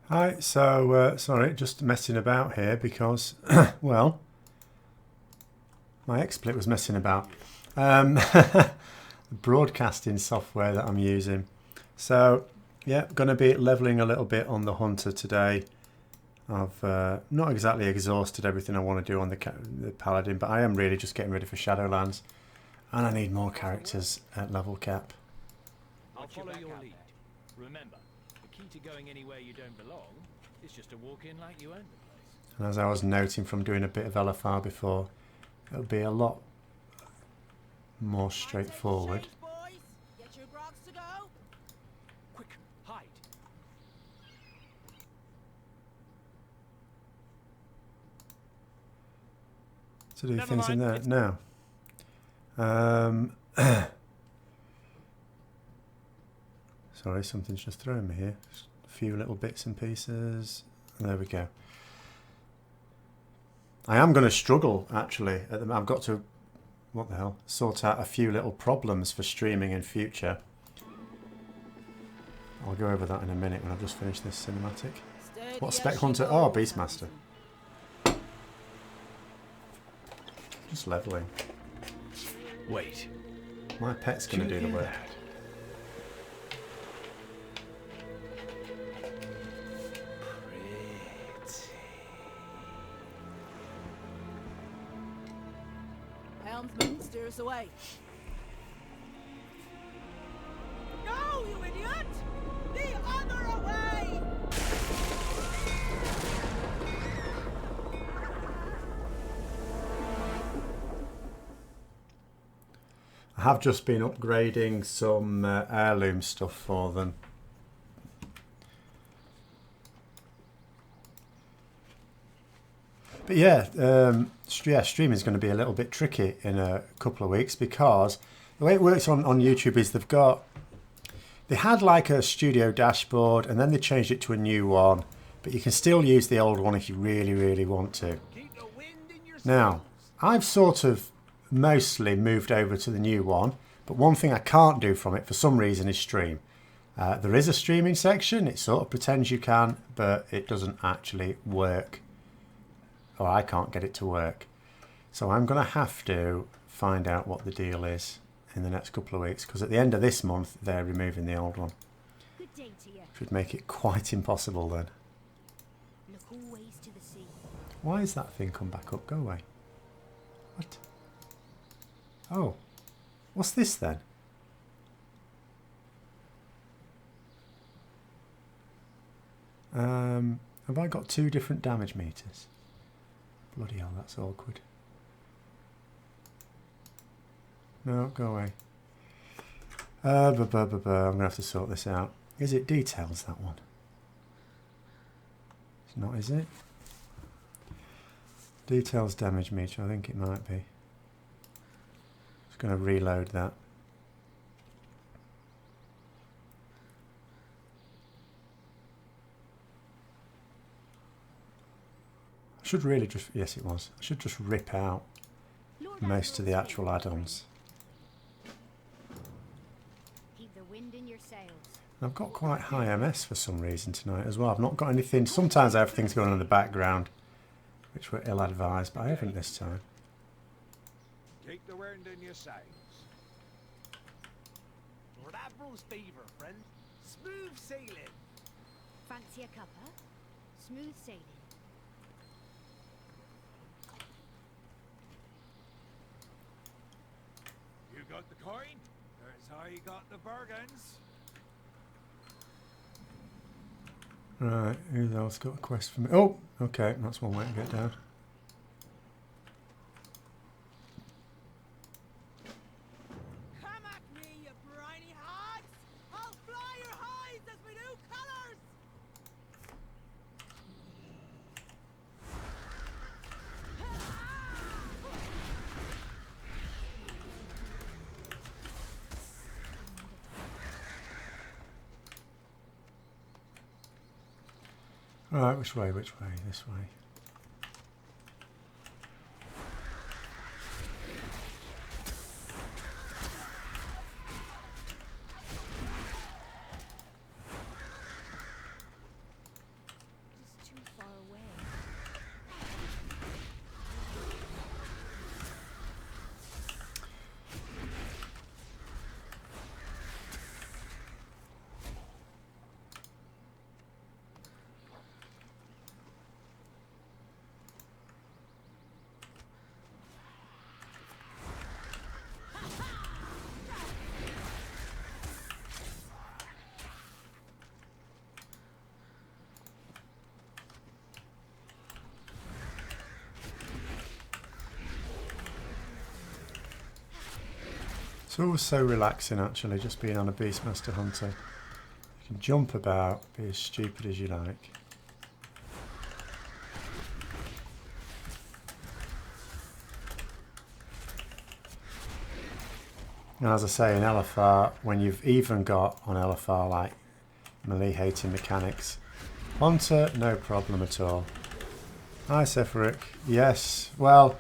Hi, so sorry, just messing about here because, well, my XSplit was messing about. The broadcasting software that I'm using. So, yeah, going to be leveling a little bit on the Hunter today. I've not exactly exhausted everything I want to do on the Paladin, but I am really just getting ready for Shadowlands. And I need more characters at level cap. I'll follow your lead. Remember, the key to going anywhere you don't belong is just to walk in like you own the place. And as I was noting from doing a bit of LFR before, it'll be a lot more straightforward. Get your grocks to go. Quick, hide. To do Never things in mind, there now. Sorry, something's just thrown me here. Just a few little bits and pieces. There we go. I am going to struggle, actually. I've got to, what the hell, sort out a few little problems for streaming in future. I'll go over that in a minute when I've just finished this cinematic. What spec hunter? Oh, Beastmaster. Just leveling. Wait. My pet's going to do the work. Helmsman, steer us away. No, you idiot! The other way! I have just been upgrading some heirloom stuff for them. But yeah, streaming is going to be a little bit tricky in a couple of weeks because the way it works on YouTube is they had like a studio dashboard and then they changed it to a new one, but you can still use the old one if you really, really want to. Now, I've sort of mostly moved over to the new one, but one thing I can't do from it for some reason is stream. There is a streaming section, it sort of pretends you can, but it doesn't actually work. Or I can't get it to work. So I'm going to have to find out what the deal is in the next couple of weeks, because at the end of this month they're removing the old one. Good day to you. Should make it quite impossible then. Look always to the sea. Why is that thing come back up? Go away. What? Oh. What's this then? Have I got two different damage meters? Bloody hell, that's awkward. No, go away. I'm going to have to sort this out. Is it details, that one? It's not, is it? Details damage meter, I think it might be. Just going to reload that. Should really just, yes it was, I should just rip out most of the actual add-ons. Keep the wind in your sails. I've got quite high MS for some reason tonight as well. I've not got anything, sometimes I have things going on in the background which were ill-advised, but I haven't this time. Keep the wind in your sails. Lord Admiral's favor, friend. Smooth sailing. Fancy a cuppa? Smooth sailing. You got the coin? There's how you got the bargains. Right, who else got a quest for me? Oh, okay, that's one way to get down. Come at me, you briny hags! I'll fly your hides as we do colours! Right, which way, which way? This way. It's always so relaxing actually, just being on a Beastmaster Hunter. You can jump about, be as stupid as you like. And as I say, in LFR, when you've even got on LFR like melee hating mechanics, Hunter, no problem at all. Hi Sephiric. Yes, well,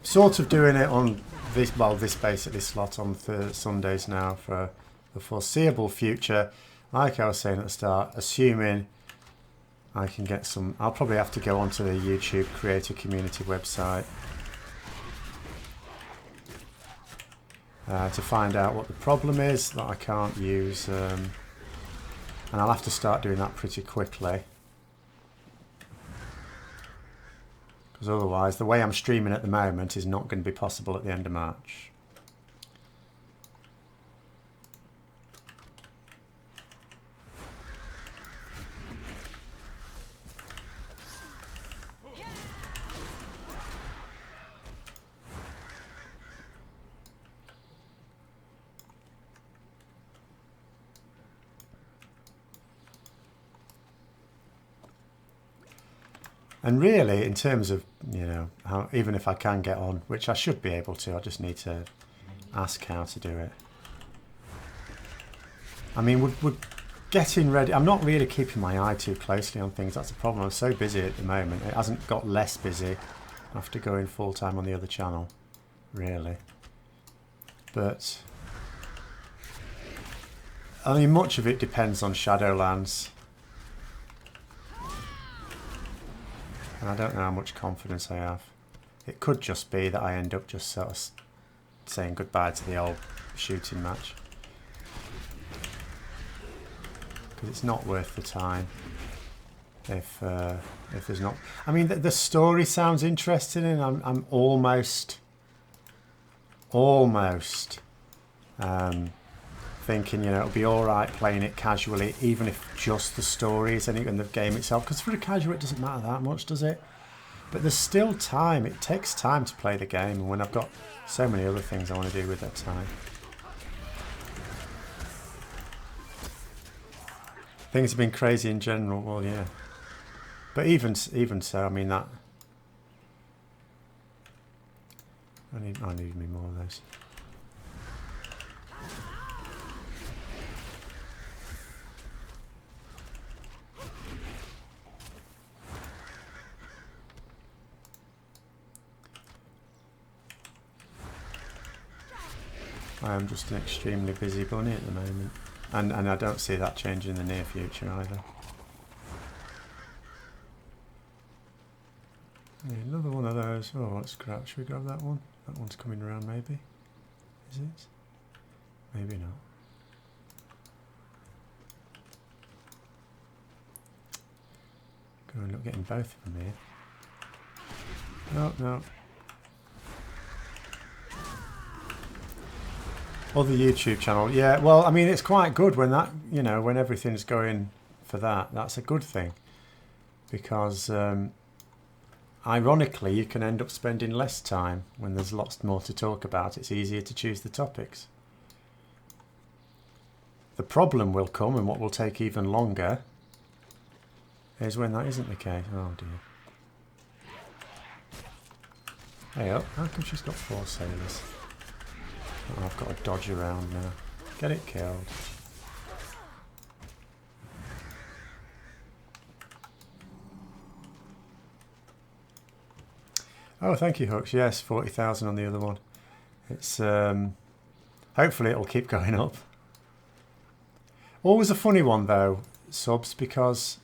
sort of doing it on this, well, this basically slot on Sundays now for the foreseeable future. Like I was saying at the start, assuming I can get some, I'll probably have to go onto the YouTube Creator Community website to find out what the problem is that I can't use, and I'll have to start doing that pretty quickly. Because otherwise, the way I'm streaming at the moment is not going to be possible at the end of March. And really, in terms of, you know, how, even if I can get on, which I should be able to, I just need to ask how to do it. I mean, we're getting ready. I'm not really keeping my eye too closely on things. That's the problem. I'm so busy at the moment. It hasn't got less busy after going full time on the other channel, really. But I mean, much of it depends on Shadowlands. And I don't know how much confidence I have. It could just be that I end up just sort of saying goodbye to the old shooting match. Because it's not worth the time. If there's not... I mean, the story sounds interesting, and I'm almost thinking, you know, it'll be alright playing it casually, even if just the story is anything in the game itself, because for a casual it doesn't matter that much, does it? But there's still time. It takes time to play the game, and when I've got so many other things I want to do with that time. Things have been crazy in general, well, yeah. But even so, I mean, that... I need me more of those. I am just an extremely busy bunny at the moment, and I don't see that changing in the near future either. Yeah, another one of those. Oh, let's grab. Should we grab that one? That one's coming around, maybe. Is it? Maybe not. Go and look, getting both of them here. No, no. Other YouTube channel, yeah. Well, I mean, it's quite good when that, you know, when everything's going for that. That's a good thing, because ironically, you can end up spending less time when there's lots more to talk about. It's easier to choose the topics. The problem will come, and what will take even longer, is when that isn't the case. Oh dear. Hey up! How come she's got 4 sailors? Oh, I've got to dodge around now. Get it killed. Oh, thank you, Hooks. Yes, 40,000 on the other one. It's hopefully it'll keep going up. Always a funny one though, subs, because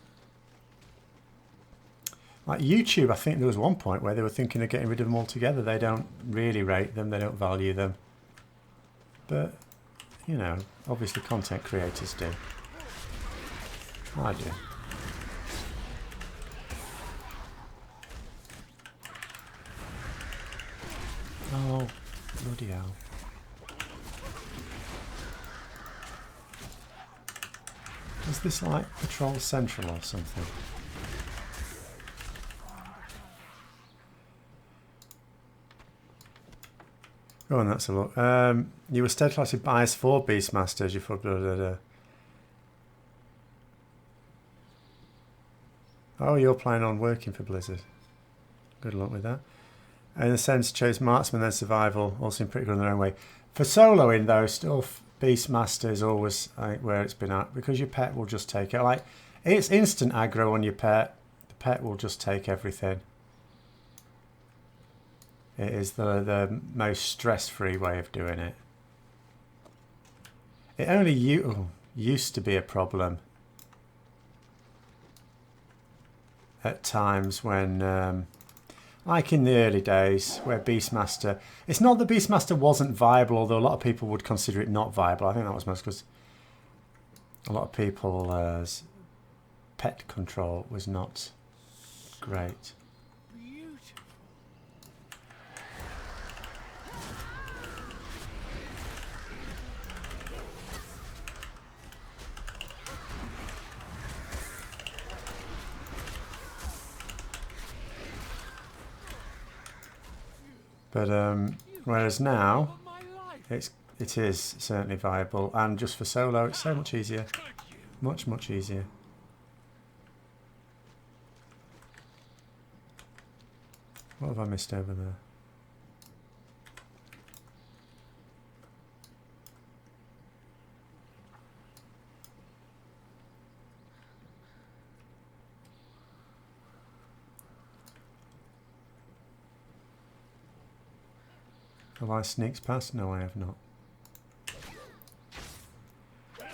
like YouTube, I think there was one point where they were thinking of getting rid of them altogether. They don't really rate them. They don't value them. But, you know, obviously content creators do. I do. Oh, bloody hell. Is this like Patrol Central or something? Go on, that's a look. You were steadfastly biased for Beastmasters. You for blah, blah, blah. Oh, you're planning on working for Blizzard. Good luck with that. In a sense, chose marksman then survival. All seem pretty good in their own way. For soloing though, stuff Beastmaster is always where it's been at, because your pet will just take it. Like, it's instant aggro on your pet. The pet will just take everything. It is the most stress-free way of doing it. It only used to be a problem at times when, like in the early days, where Beastmaster... It's not that Beastmaster wasn't viable, although a lot of people would consider it not viable. I think that was most because a lot of people's pet control was not great. But whereas now, it is certainly viable, and just for solo, it's so much easier, much easier. What have I missed over there? Have I sneaked past? No, I have not. That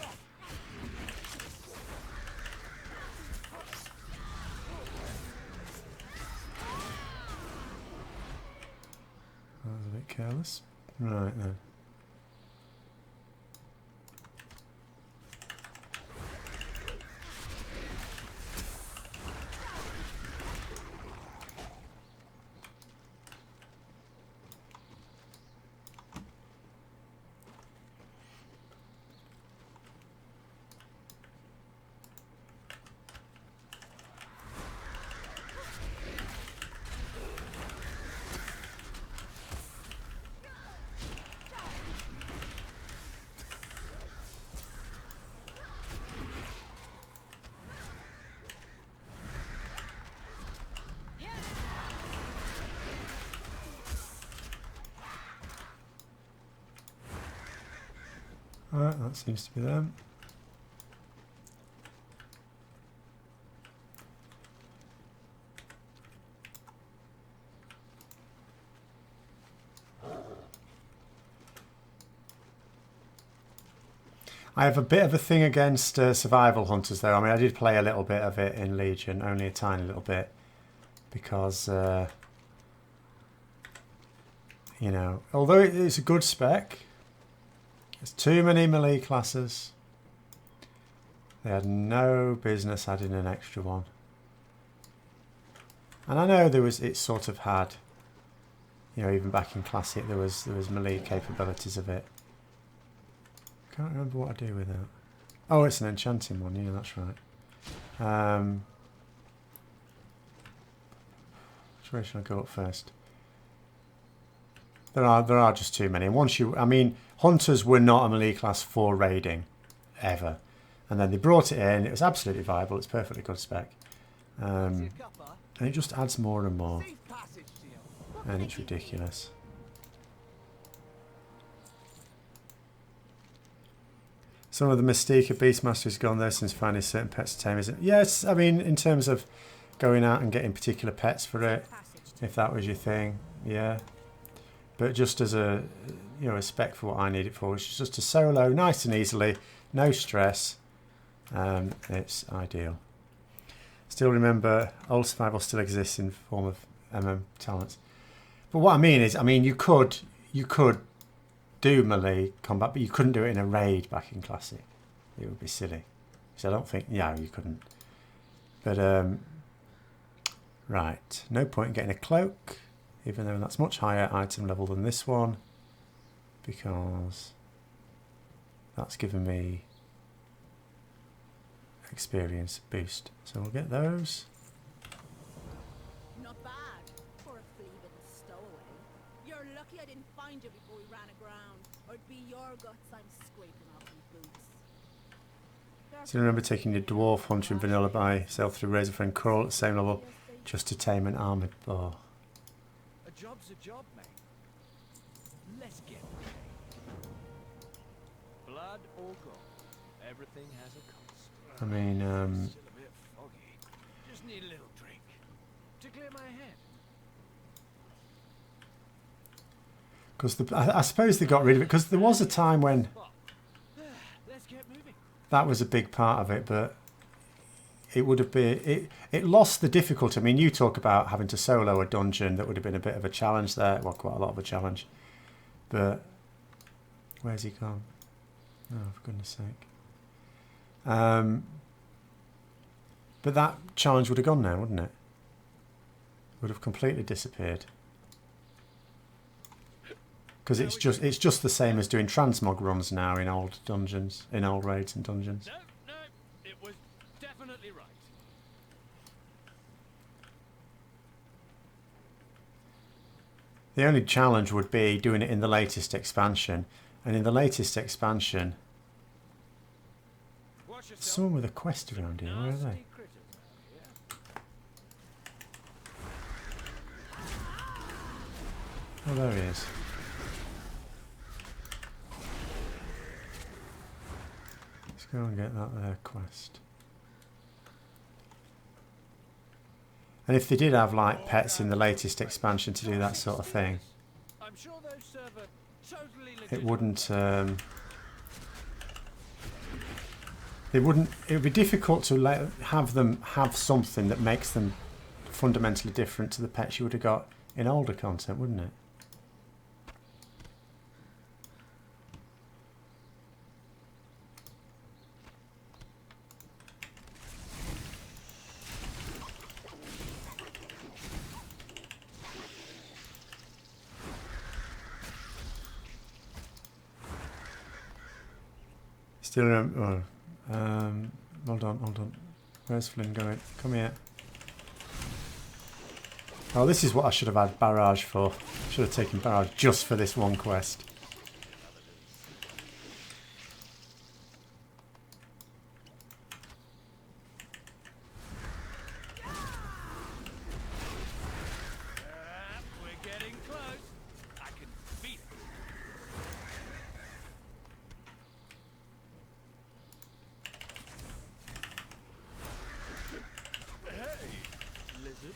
was a bit careless. Right then. Alright, that seems to be them. I have a bit of a thing against survival hunters though. I mean, I did play a little bit of it in Legion, only a tiny little bit, because you know, although it is a good spec, there's too many melee classes. They had no business adding an extra one. And I know it sort of had, you know, even back in Classic there was melee capabilities of it. Can't remember what I do with that. Oh, it's an enchanting one, yeah, that's right. Which way should I go up first? There are just too many. And once I mean, hunters were not a melee class for raiding, ever. And then they brought it in. It was absolutely viable. It's perfectly good spec. And it just adds more and more. And it's ridiculous. Some of the mystique of Beastmaster has gone there since finding certain pets to tame, isn't it? Yes, I mean, in terms of going out and getting particular pets for it, if that was your thing, yeah. But just as a, you know, a spec for what I need it for, which is just a solo, nice and easily, no stress. It's ideal. Still remember, old survival still exists in form of MM talents. But what I mean is, I mean, you could do melee combat, but you couldn't do it in a raid back in Classic. It would be silly. So I don't think, yeah, you couldn't. But right, no point in getting a cloak, even though that's much higher item level than this one, because that's given me experience boost. So we'll get those. Not bad for a flea-bitten stowaway. You're lucky I didn't find find you before we ran aground, or it'd be your guts I'm scraping off my boots. So remember taking your Dwarf Hunter in vanilla by yourself through Razorfang Crawl at the same level just to tame an armoured boar. A job's a job, mate. Let's get paid. Blood or gold, everything has a cost. I mean, Still a bit foggy. Just need a little drink to clear my head. because I suppose they got rid of it because there was a time when Let's get moving. that was a big part of it, but it would have been it lost the difficulty. I mean, you talk about having to solo a dungeon, that would have been a bit of a challenge there, well, quite a lot of a challenge. But where's he gone? Oh, for goodness sake. But that challenge would have gone now, wouldn't it? Would have completely disappeared. Because it's just the same as doing transmog runs now in old dungeons, in old raids and dungeons. No, it was definitely right. The only challenge would be doing it in the latest expansion. And in the latest expansion, Watch yourself. someone with a quest around here, where are they? Nasty critters out here. Oh, there he is. Let's go and get that there quest. And if they did have like pets in the latest expansion to do that sort of thing, I'm sure those serve a totally it legitimate wouldn't. It would be difficult to have them have something that makes them fundamentally different to the pets you would have got in older content, wouldn't it? Still remember. Hold on. Where's Flynn going? Come here. Oh, this is what I should have had Barrage for. Should have taken Barrage just for this one quest. We're getting close. I can feel it. Hey, lizard.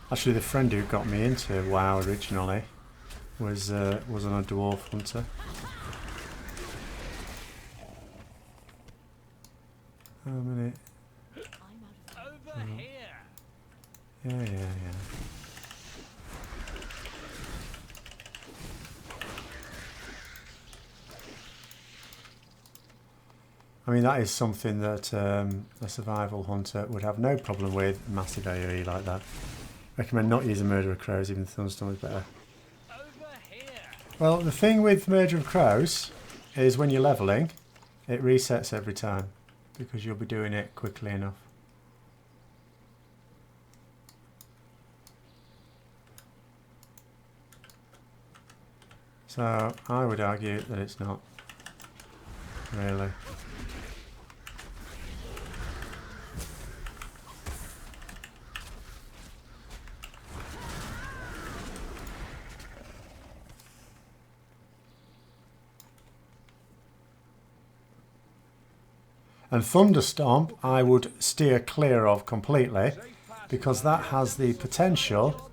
Actually, the friend who got me into WoW originally was on a Dwarf Hunter. How many? Over here. Yeah. I mean, that is something that a survival hunter would have no problem with. Massive AoE like that. Recommend not using Murder of Crows, even the Thunderstorm is better. Over here. Well, the thing with Murder of Crows is when you're leveling, it resets every time because you'll be doing it quickly enough. So I would argue that it's not really. And Thunderstomp I would steer clear of completely because that has the potential.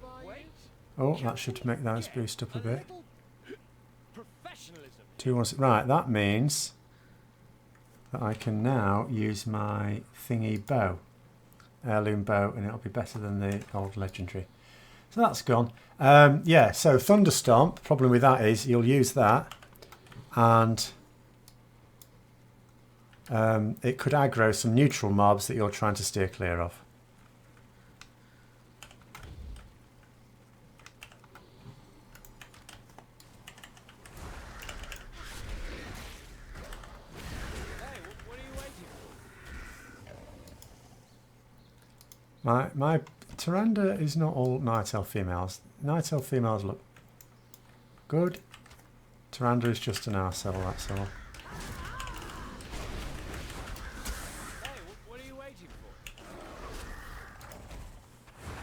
Oh, that should make those boost up a bit. Professionalism. 2-1-6. Right, that means that I can now use my thingy bow, heirloom bow, and it'll be better than the old legendary. So that's gone. Yeah, so Thunderstomp, problem with that is you'll use that and it could aggro some neutral mobs that you're trying to steer clear of. My Tyrande is not all Night Elf females. Night Elf females look good. Tyrande is just an arsehole, that's all. Hey, what are you waiting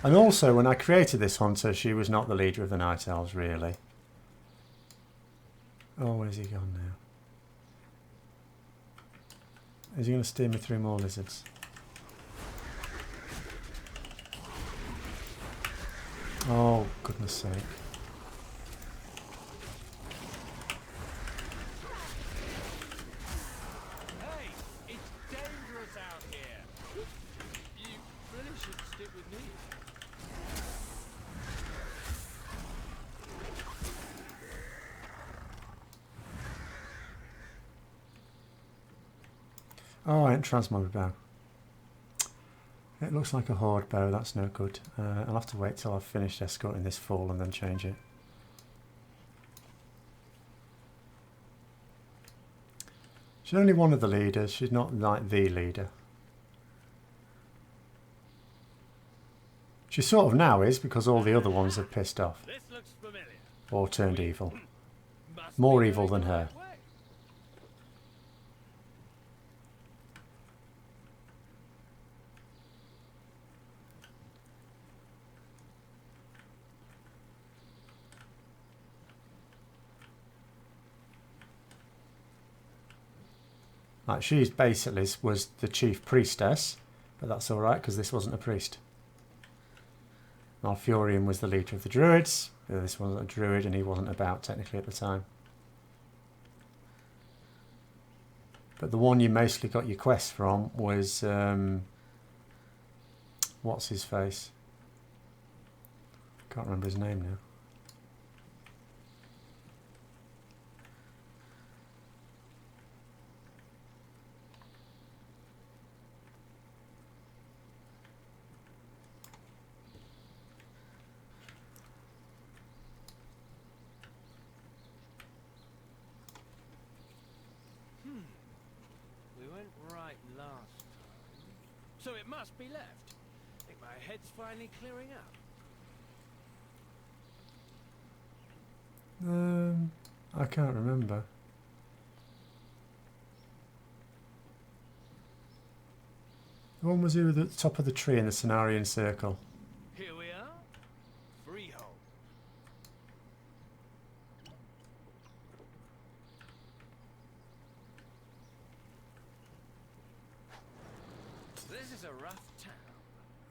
for? And also, when I created this hunter, she was not the leader of the Night Elves, really. Oh, where's he gone now? Is he going to steer me through more lizards? Oh, goodness sake. Hey, it's dangerous out here. You really should stick with me. Oh, I ain't transmogged bow. It looks like a horde bow, that's no good. I'll have to wait till I've finished escorting this fall and then change it. She's only one of the leaders, she's not like the leader. She sort of now is, because all the other ones have pissed off. This looks familiar. Or turned evil. Must More be evil going than the her. right way. Like, she's basically was the chief priestess, but that's alright because this wasn't a priest. Malfurion was the leader of the druids. This wasn't a druid and he wasn't about technically at the time. But the one you mostly got your quest from was what's his face? Can't remember his name now. We went right last time. So it must be left. I think my head's finally clearing up. I can't remember. The one was at the top of the tree in the Cenarian circle. Here we are. Freehold. This is a rough town.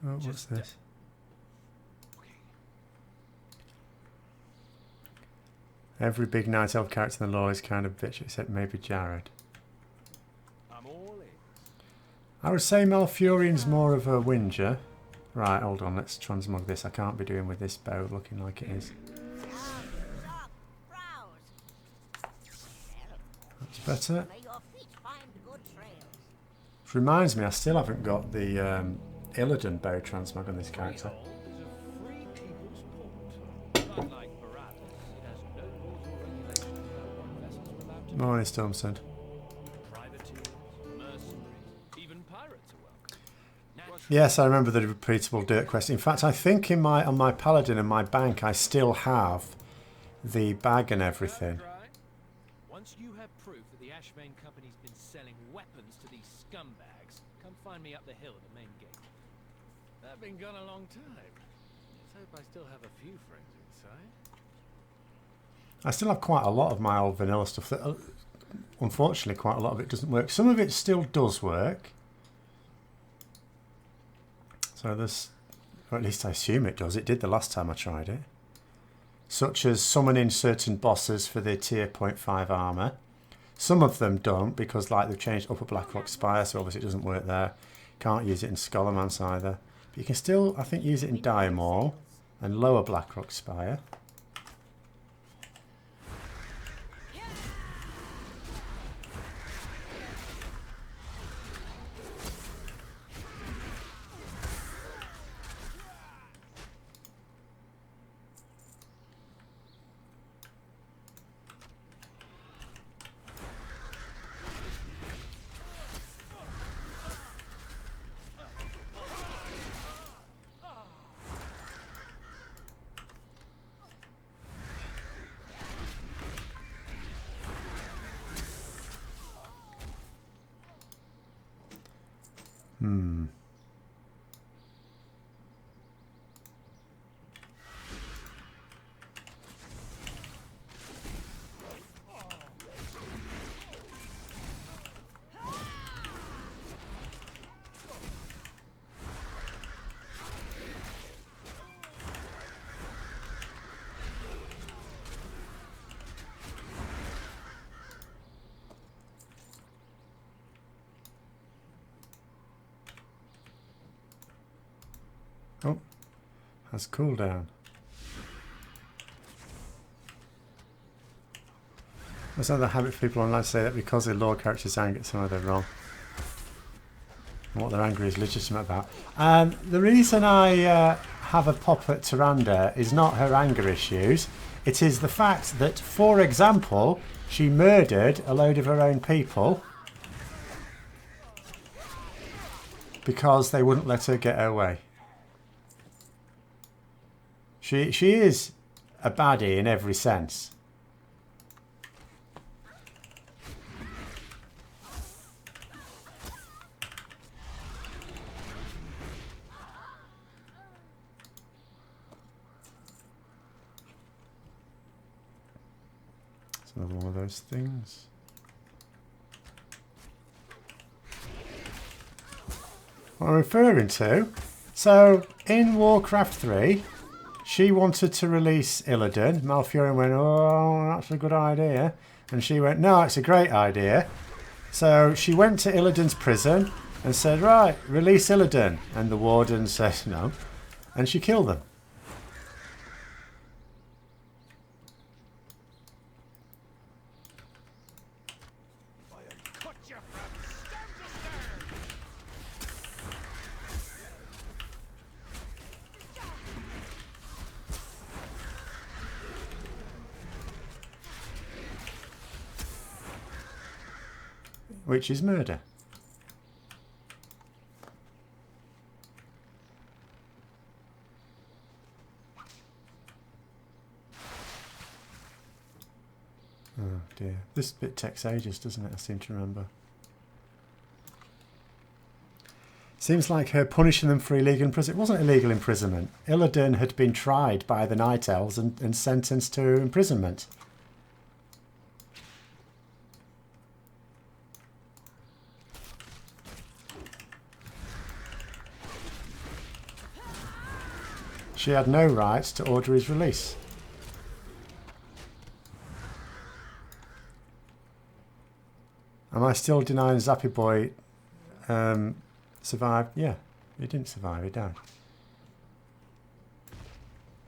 Oh, what's Just, this? Every big Night Elf character in the lore is kind of bitch except maybe Jared. I'm all in. I would say Malfurion's more of a whinger. Right, hold on, let's transmog this. I can't be doing with this bow looking like it is. Stop, browse. That's better. May your feet find good trails. Which reminds me, I still haven't got the Illidan bow transmog on this character. Freehold is a free people's port. Unlike Baratheon, it has no rules or regulations about what vessels are allowed to Morning, Stormsend. privateers, mercenaries, even pirates are welcome. Naturally, Yes, I remember the repeatable dirt quest. In fact, I think in on my paladin and my bank, I still have the bag and everything. dry. Once you have proof that the Ashvane Company's been selling weapons to these scumbags, come find me up the hill at the main gate. I've been gone a long time. Let's hope I still have a few friends inside. I still have quite a lot of my old vanilla stuff that, unfortunately, quite a lot of it doesn't work. Some of it still does work. So there's, or at least I assume it does. It did the last time I tried it. Such as summoning certain bosses for their tier 0.5 armour. Some of them don't because like they've changed Upper Blackrock Spire, so obviously it doesn't work there. Can't use it in Scholarmance either. But you can still, I think, use it in Diamore and Lower Blackrock Spire. Hmm. Oh, has cooldown. There's another habit for people online to say that because their lore characters angry at somehow they're wrong. And what they're angry is legitimate about. The reason I have a pop at Tyrande is not her anger issues. It is the fact that, for example, she murdered a load of her own people because they wouldn't let her get her way. She is a baddie in every sense. It's another one of those things. What I'm referring to, so in Warcraft 3, she wanted to release Illidan. Malfurion went, oh, that's a good idea. And she went, no, it's a great idea. So she went to Illidan's prison and said, right, release Illidan. And the warden said no. And she killed them. Which is murder. Oh dear. This bit takes ages, doesn't it? I seem to remember. Seems like her punishing them for illegal imprisonment. It wasn't illegal imprisonment. Illidan had been tried by the Night Elves and sentenced to imprisonment. She had no rights to order his release. Am I still denying Zappy Boy survived? Yeah, he didn't survive, he died.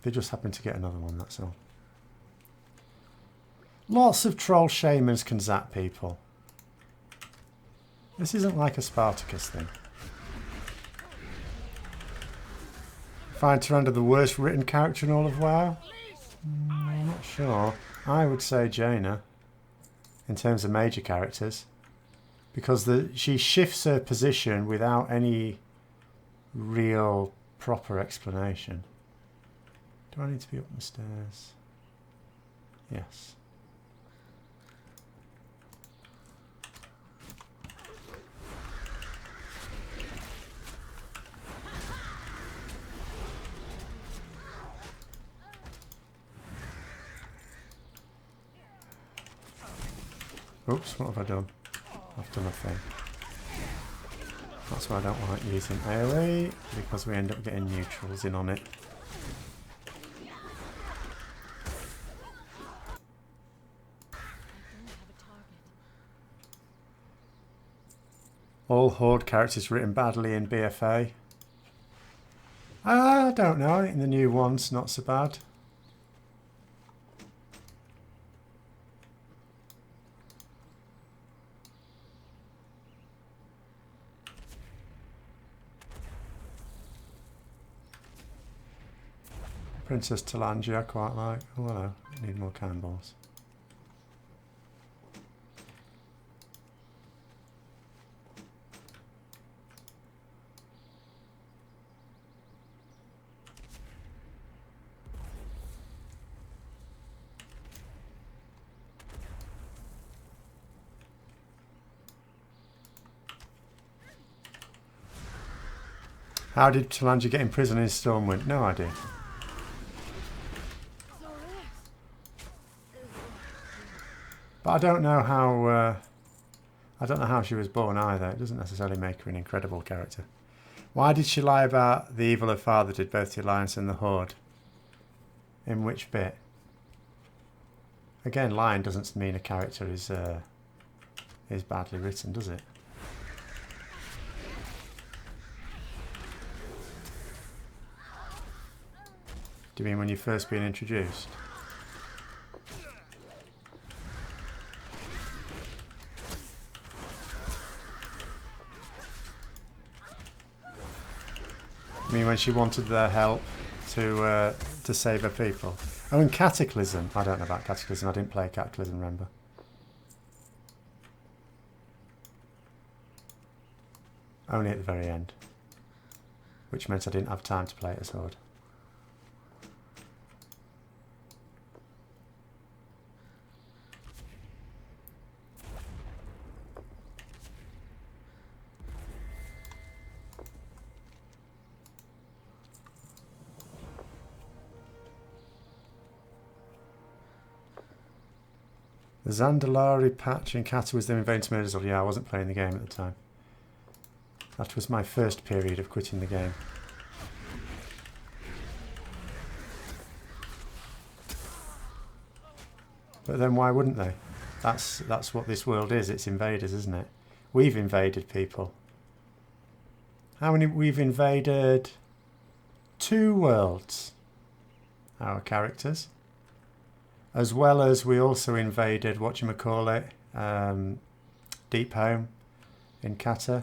They just happened to get another one, that's all. Lots of troll shamans can zap people. This isn't like a Spartacus thing. Find Tyrande the worst written character in all of WoW? I'm not sure. I would say Jaina, in terms of major characters. Because she shifts her position without any real proper explanation. Do I need to be up the stairs? Yes. Oops, what have I done? I've done a thing. That's why I don't like using AoE, because we end up getting neutrals in on it. All Horde characters written badly in BfA. I don't know, I think the new one's not so bad. Princess Talangia I quite like. Oh hello, I need more cannonballs. How did Talanji get in prison in Stormwind? No idea. But I don't know how she was born either. It doesn't necessarily make her an incredible character. Why did she lie about the evil her father did, both the Alliance and the Horde? In which bit? Again, lying doesn't mean a character is badly written, does it? Do you mean when you're first being introduced? I mean when she wanted their help to save her people. Oh, and Cataclysm. I don't know about Cataclysm. I didn't play Cataclysm, remember? Only at the very end. Which meant I didn't have time to play it as Horde. The Zandalari patch in Kata was them invading to Murderzol. Yeah, I wasn't playing the game at the time. That was my first period of quitting the game. But then why wouldn't they? That's what this world is. It's invaders, isn't it? We've invaded people. How many? We've invaded 2 worlds. Our characters. As well as we also invaded, whatchamacallit, Deep Home in Kata.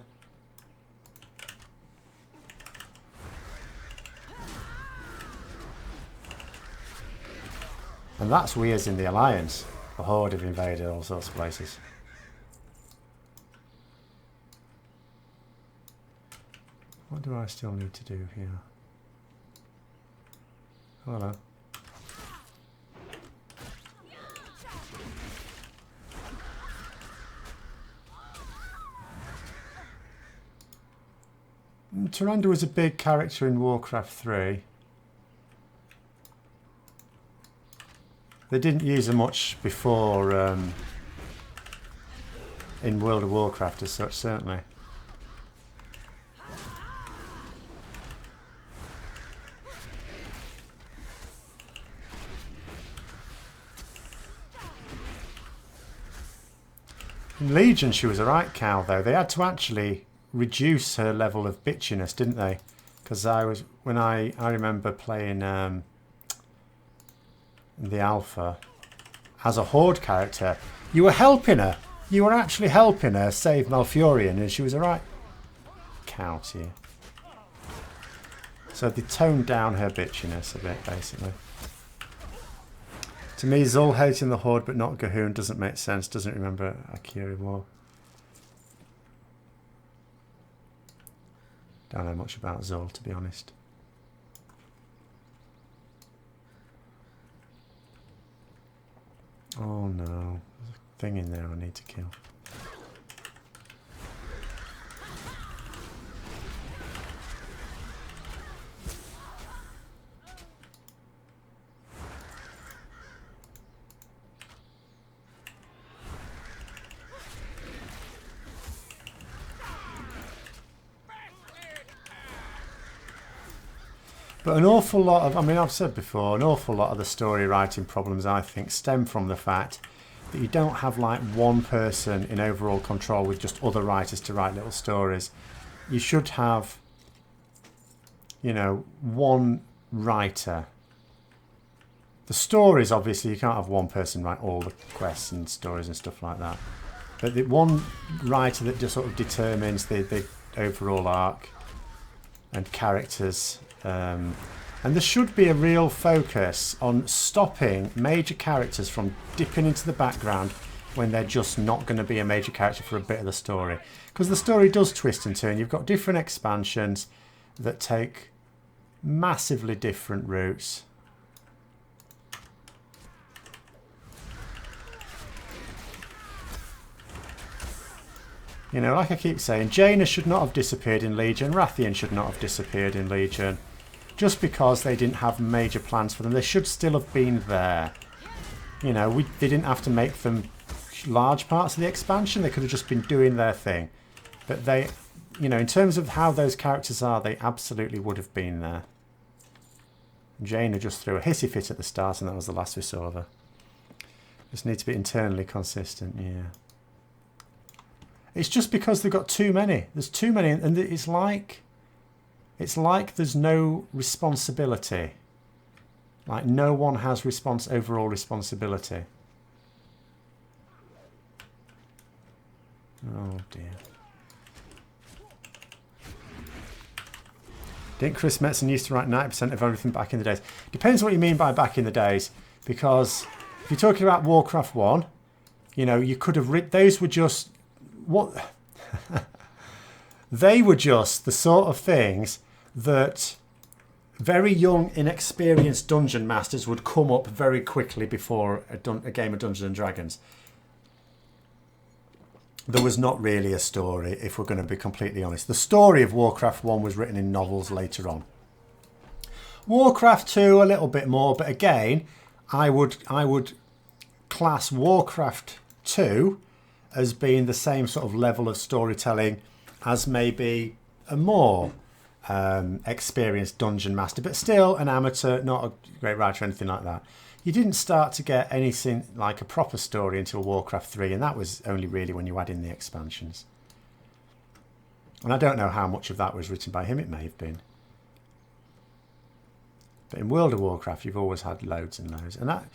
And that's we as in the Alliance. The Horde have invaded all sorts of places. What do I still need to do here? Hello. Tyrande was a big character in Warcraft 3. They didn't use her much before in World of Warcraft as such, certainly. In Legion she was a right cow though. They had to actually reduce her level of bitchiness, didn't they? Because I remember playing the alpha as a Horde character, you were helping her. You were actually helping her save Malfurion, and she was a right cow to you. So they toned down her bitchiness a bit, basically. To me, Zul hating the Horde but not Gahoon doesn't make sense. Doesn't remember Akira War. Don't know much about Zul, to be honest. Oh no, there's a thing in there I need to kill. But an awful lot of, I mean, I've said before, an awful lot of the story writing problems, I think, stem from the fact that you don't have like one person in overall control with just other writers to write little stories. You should have, you know, one writer. The stories, obviously, you can't have one person write all the quests and stories and stuff like that. But the one writer that just sort of determines the overall arc and characters. And there should be a real focus on stopping major characters from dipping into the background when they're just not going to be a major character for a bit of the story. Because the story does twist and turn. You've got different expansions that take massively different routes. You know, like I keep saying, Jaina should not have disappeared in Legion. Rathian should not have disappeared in Legion. Just because they didn't have major plans for them. They should still have been there. You know, they didn't have to make them large parts of the expansion. They could have just been doing their thing. But they, you know, in terms of how those characters are, they absolutely would have been there. Jaina just threw a hissy fit at the start, and that was the last we saw of her. Just need to be internally consistent, yeah. It's just because they've got too many. There's too many, and it's like there's no responsibility. Like no one has overall responsibility. Oh dear. Didn't Chris Metzen used to write 90% of everything back in the days? Depends what you mean by back in the days, because if you're talking about Warcraft 1, you know, you could have written, those were just what they were just the sort of things that very young, inexperienced dungeon masters would come up very quickly before a game of Dungeons and Dragons. There was not really a story, if we're going to be completely honest. The story of Warcraft 1 was written in novels later on. Warcraft 2 a little bit more, but again, I would class Warcraft 2 as being the same sort of level of storytelling as maybe a more experienced dungeon master, but still an amateur, not a great writer or anything like that. You didn't start to get anything like a proper story until Warcraft 3, and that was only really when you add in the expansions. And I don't know how much of that was written by him, it may have been. But in World of Warcraft, you've always had loads and loads. And that,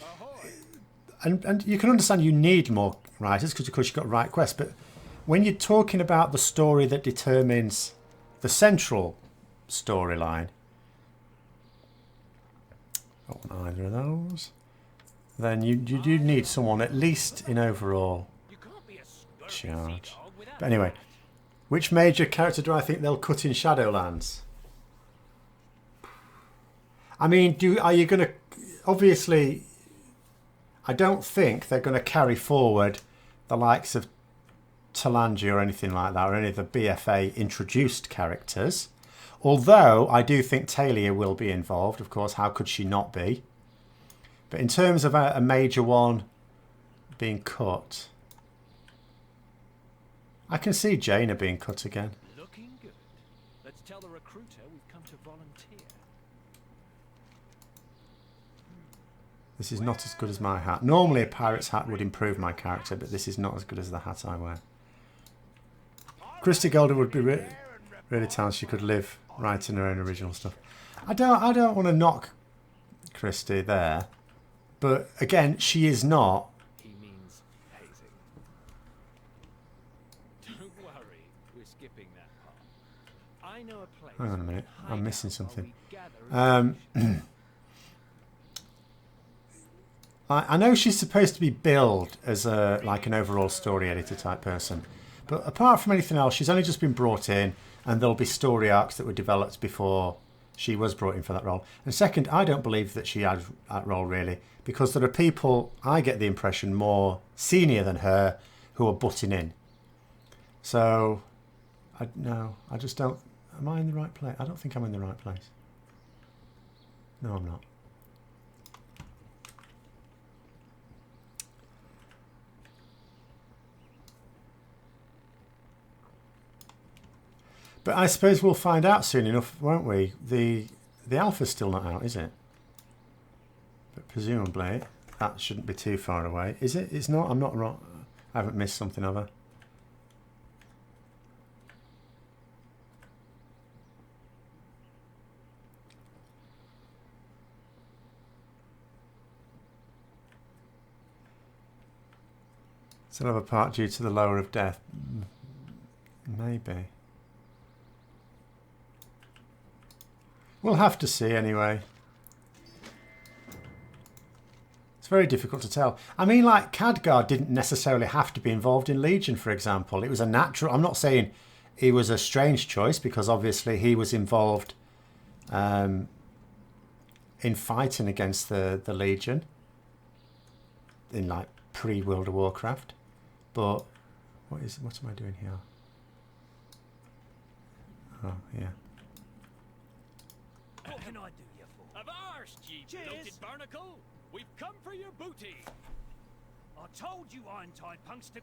and you can understand you need more writers because, of course, you've got right quests. But when you're talking about the story that determines the central storyline, not want either of those, then you do need someone at least in overall charge. But anyway, which major character do I think they'll cut in Shadowlands? I mean, are you going to... Obviously, I don't think they're going to carry forward the likes of Talanji or anything like that, or any of the BfA introduced characters. Although, I do think Talia will be involved, of course. How could she not be? But in terms of a major one being cut, I can see Jaina being cut again. Looking good. Let's tell the recruiter we've come to volunteer. This is not as good as my hat. Normally a pirate's hat would improve my character, but this is not as good as the hat I wear. Christy Golden would be really talented. She could live writing her own original stuff. I don't want to knock Christy there, but again, she is not. He means hazing. Don't worry, we're skipping that part. I know a place. Hang on a minute, I'm missing something. I know she's supposed to be billed as like an overall story editor type person, but apart from anything else, she's only just been brought in, and there'll be story arcs that were developed before she was brought in for that role. And second, I don't believe that she had that role really, because there are people, I get the impression, more senior than her who are butting in. So, I just don't... Am I in the right place? I don't think I'm in the right place. No, I'm not. But I suppose we'll find out soon enough, won't we? The alpha's still not out, is it? But presumably that shouldn't be too far away. Is it? It's not. I'm not wrong. I haven't missed something of her. It's another part due to the lower of death. Maybe. We'll have to see anyway. It's very difficult to tell. I mean, like, Khadgar didn't necessarily have to be involved in Legion, for example. It was a natural... I'm not saying he was a strange choice, because obviously he was involved in fighting against the Legion in, like, pre-World of Warcraft. But what am I doing here? Oh, yeah. What can I do you for? Avast, ye bloated barnacle! We've come for your booty! I told you iron-tied punks to...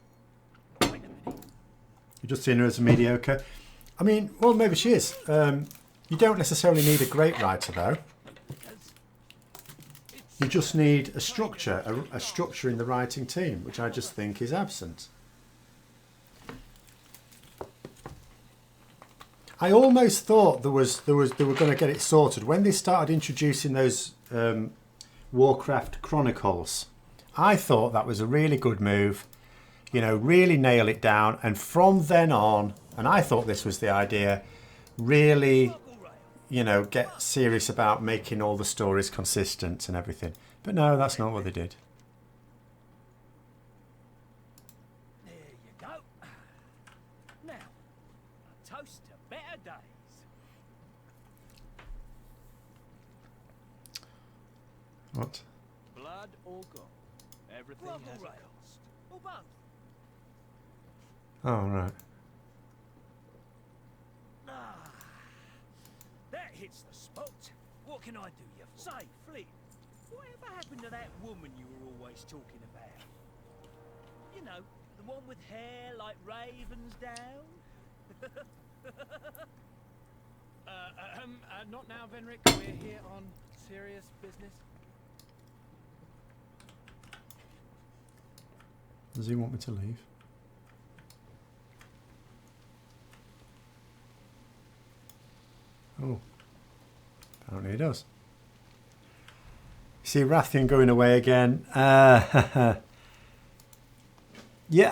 Wait a minute. You've just seen her as mediocre. I mean, well, maybe she is. You don't necessarily need a great writer, though. You just need a structure, a structure in the writing team, which I just think is absent. I almost thought they were going to get it sorted when they started introducing those Warcraft Chronicles. I thought that was a really good move, you know, really nail it down, and from then on, and I thought this was the idea, really, you know, get serious about making all the stories consistent and everything. But no, that's not what they did. There you go. Now, a toast to better days. What? Blood or gold? Everything Blood has or a ale? cost. Or both. Oh, right. That hits the spot. What can I do you for? Say, Fleet, whatever happened to that woman you were always talking about? You know, the one with hair like ravens down? Not now, Venric. We're here on serious business. Does he want me to leave? Oh, apparently he does. See Rathian going away again. Yeah,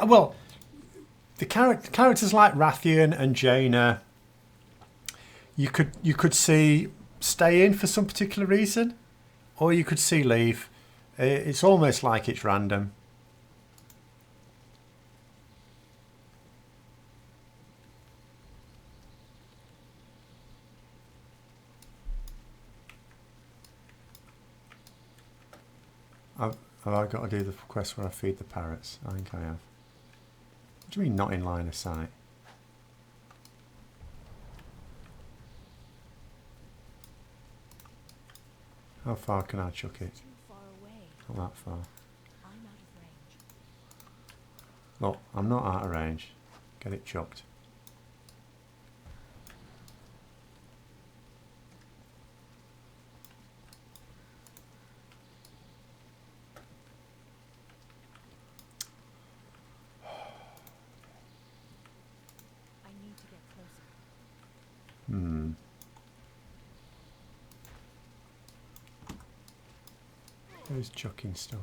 well, the characters like Rathian and Jaina, you could see stay in for some particular reason, or you could see leave. It's almost like it's random. Have I got to do the quest where I feed the parrots? I think I have. What do you mean not in line of sight? How far can I chuck it? Too far away. Not that far. I'm out of range. Look, I'm not out of range. Get it chucked. I need to get closer. Who's chucking stuff?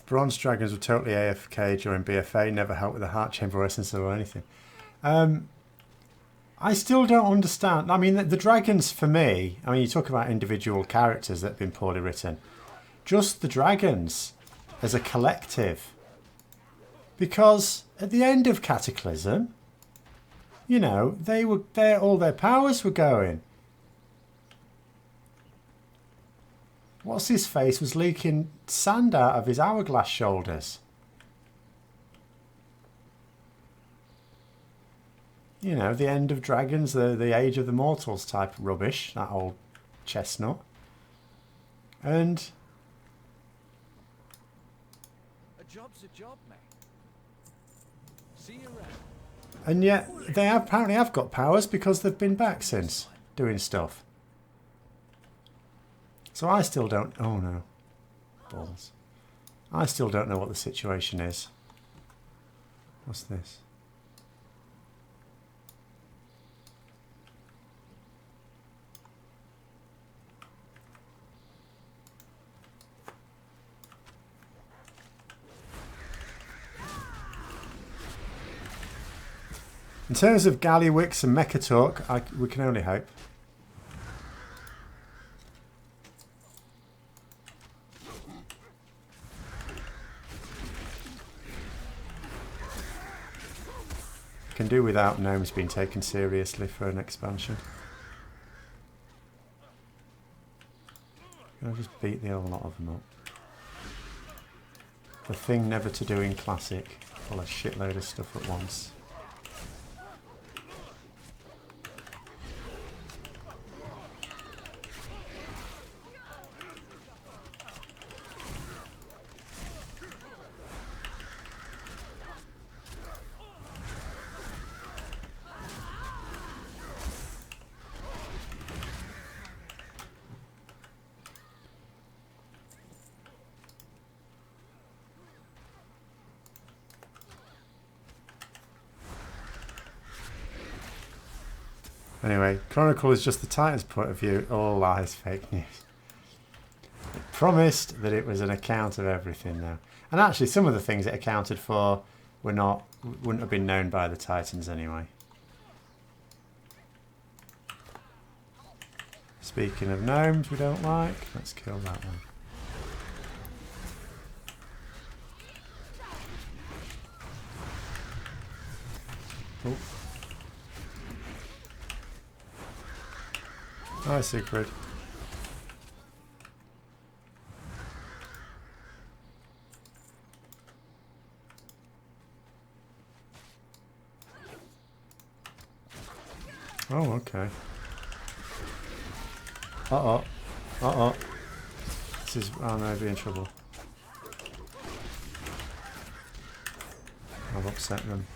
Bronze dragons were totally AFK during BfA, never helped with the heart chamber essence or anything. I still don't understand. I mean, the dragons for me, I mean, you talk about individual characters that have been poorly written. Just the dragons as a collective. Because at the end of Cataclysm, you know, they were there, all their powers were going. What's his face was leaking sand out of his hourglass shoulders. You know, the end of dragons, the age of the mortals type rubbish, that old chestnut. And A job's a job, mate. See you around. and yet they apparently have got powers because they've been back since doing stuff. So I still don't. Oh no, balls! I still don't know what the situation is. What's this? In terms of Gallywix and Mechatalk, we can only hope. Can do without gnomes being taken seriously for an expansion. I'll just beat the whole lot of them up. The thing never to do in Classic. Pull a shitload of stuff at once. Anyway, Chronicle is just the Titan's point of view. All lies, fake news. It promised that it was an account of everything now. And actually some of the things it accounted for wouldn't have been known by the Titans anyway. Speaking of gnomes we don't like, let's kill that one. Oh. Hi, Siegfried. Oh, okay. Uh-oh. Uh-oh. This is... Oh, no, I'd be in trouble. I've upset them.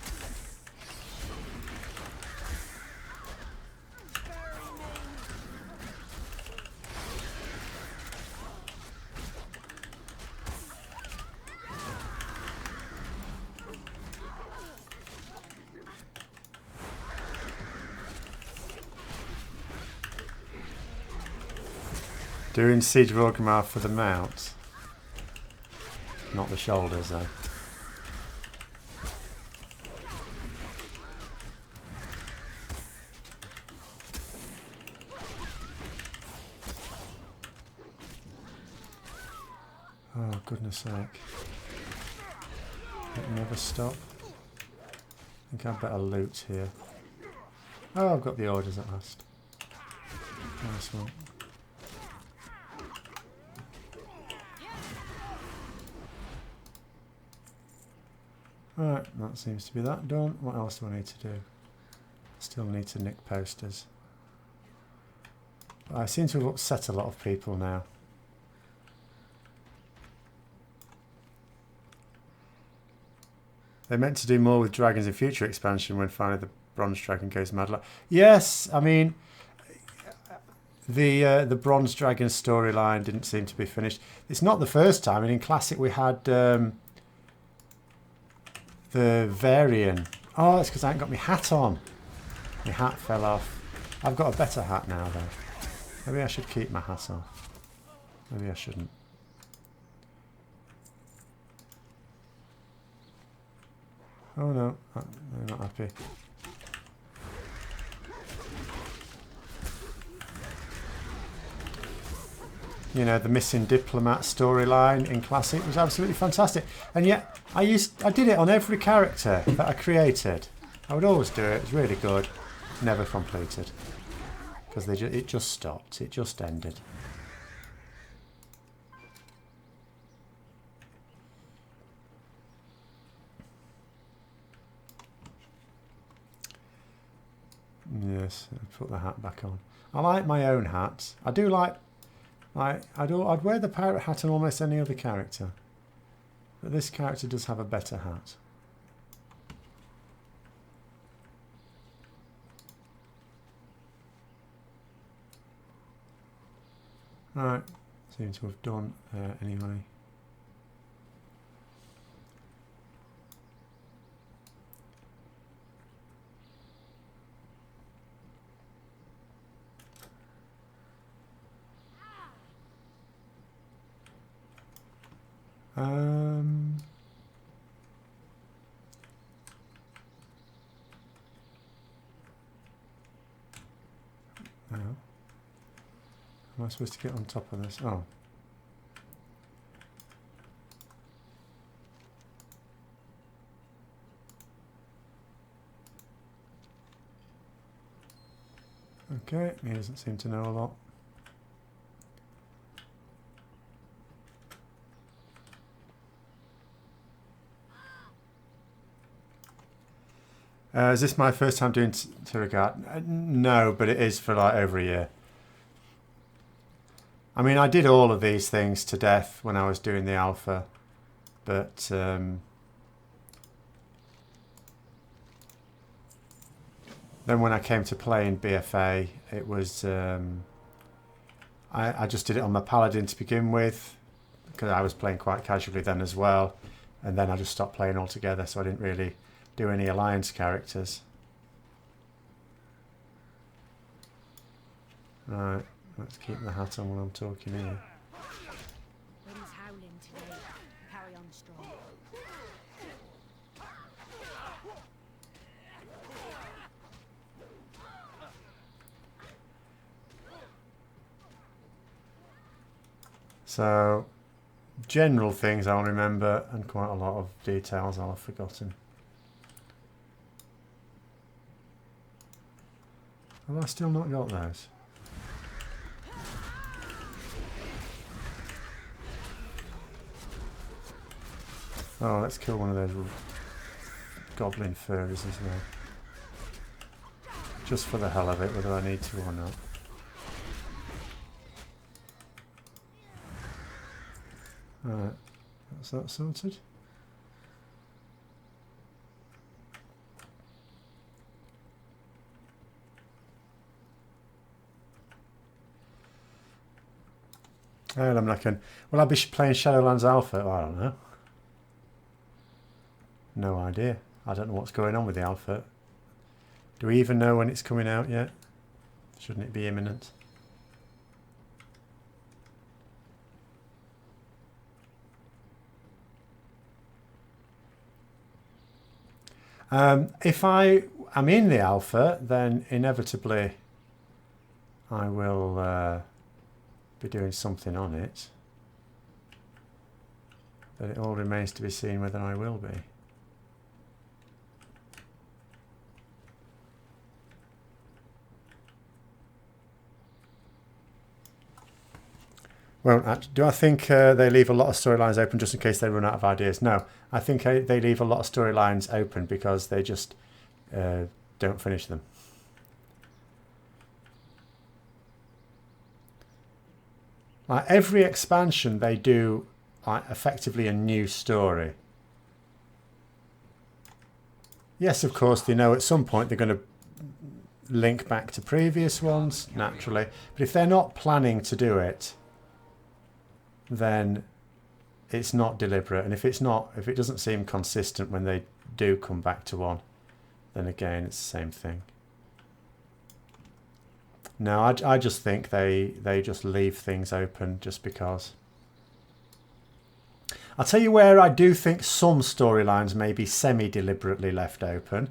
Doing Siege of Orgrimmar for the mount. Not the shoulders, though. Oh, goodness sake. It never stop. I think I'd better loot here. Oh, I've got the orders at last. Nice one. Right, that seems to be that done. What else do I need to do? Still need to nick posters. But I seem to have upset a lot of people now. They meant to do more with dragons in future expansion when finally the bronze dragon goes mad. Yes, I mean the bronze dragon storyline didn't seem to be finished. It's not the first time. I mean, in Classic we had the Varian. Oh, it's because I haven't got my hat on. My hat fell off. I've got a better hat now, though. Maybe I should keep my hat on. Maybe I shouldn't. Oh no, they're not happy. You know, the missing diplomat storyline in Classic was absolutely fantastic. And yet, I did it on every character that I created. I would always do it. It was really good. Never completed. Because it just stopped. It just ended. Yes, I'll put the hat back on. I like my own hats. I do like... I'd wear the pirate hat on almost any other character. But this character does have a better hat. Right, seem to have done anyway. Hang on. Am I supposed to get on top of this? Oh. Okay, he doesn't seem to know a lot. Is this my first time doing Tiragard? No, but it is for like over a year. I mean, I did all of these things to death when I was doing the alpha, but then when I came to play in BfA, it was I just did it on my paladin to begin with because I was playing quite casually then as well, and then I just stopped playing altogether, so I didn't really do any alliance characters. Right, let's keep the hat on while I'm talking here. Wind's howling today. Carry on strong. So, general things I'll remember, and quite a lot of details I'll have forgotten. Have I still not got those? Oh, let's kill one of those goblin furries as well. Just for the hell of it, whether I need to or not. Right, that's that sorted. And I'm looking. Will I be playing Shadowlands Alpha? Oh, I don't know. No idea. I don't know what's going on with the Alpha. Do we even know when it's coming out yet? Shouldn't it be imminent? If I am in the Alpha, then inevitably I will be doing something on it. But it all remains to be seen whether I will be. Well, do I think they leave a lot of storylines open just in case they run out of ideas? No, I think they leave a lot of storylines open because they just don't finish them. Like every expansion, they do effectively a new story. Yes, of course, they know at some point they're going to link back to previous ones, naturally. But if they're not planning to do it, then it's not deliberate. And if it doesn't seem consistent when they do come back to one, then again, it's the same thing. No, I just think they just leave things open just because. I'll tell you where I do think some storylines may be semi-deliberately left open,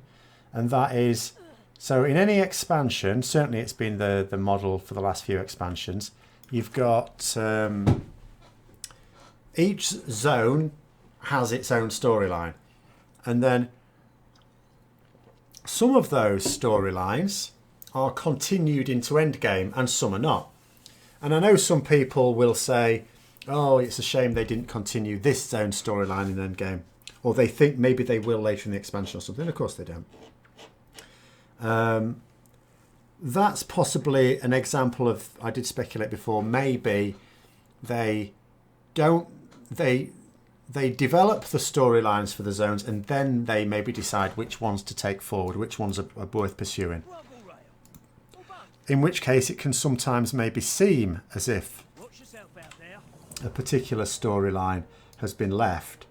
and that is, so in any expansion, certainly it's been the model for the last few expansions, you've got each zone has its own storyline, and then some of those storylines are continued into Endgame and some are not. And I know some people will say, oh, it's a shame they didn't continue this zone storyline in Endgame, or they think maybe they will later in the expansion or something. Of course they don't. That's possibly an example of, I did speculate before, maybe they develop the storylines for the zones and then they maybe decide which ones to take forward, which ones are worth pursuing. In which case it can sometimes maybe seem as if a particular storyline has been left.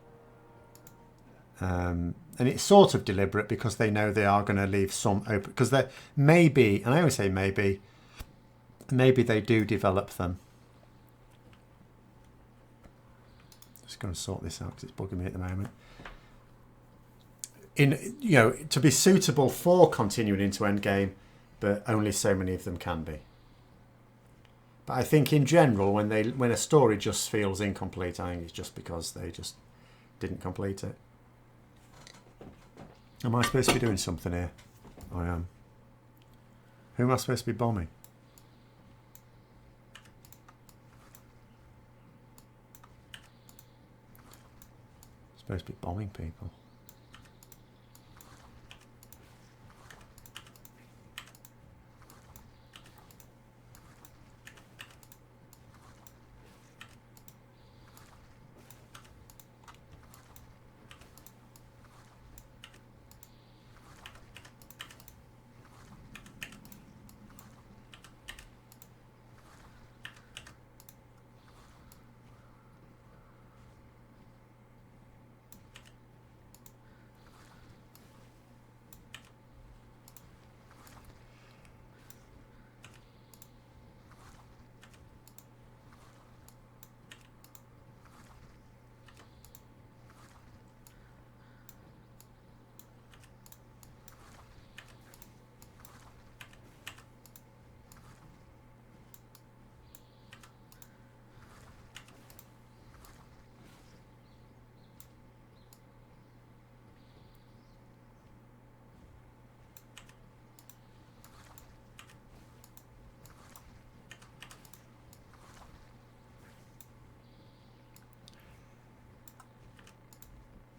And it's sort of deliberate because they know they are going to leave some open. Because there may be, and I always say maybe they do develop them. Just going to sort this out because it's bugging me at the moment. To be suitable for continuing into Endgame, but only so many of them can be. But I think in general, when a story just feels incomplete, I think it's just because they just didn't complete it. Am I supposed to be doing something here? I am. Who am I supposed to be bombing? I'm supposed to be bombing people.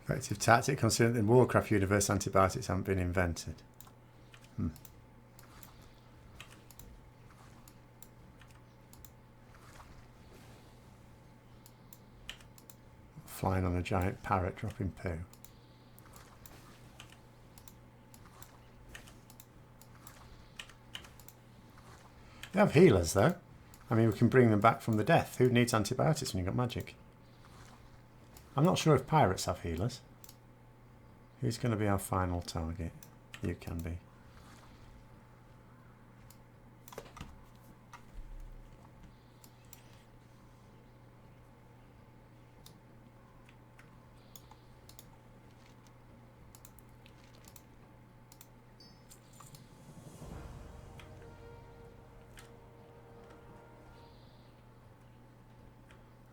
Effective tactic considering in Warcraft universe antibiotics haven't been invented. Flying on a giant parrot dropping poo. They have healers though. I mean, we can bring them back from the death. Who needs antibiotics when you've got magic? I'm not sure if pirates have healers. Who's going to be our final target? You can be.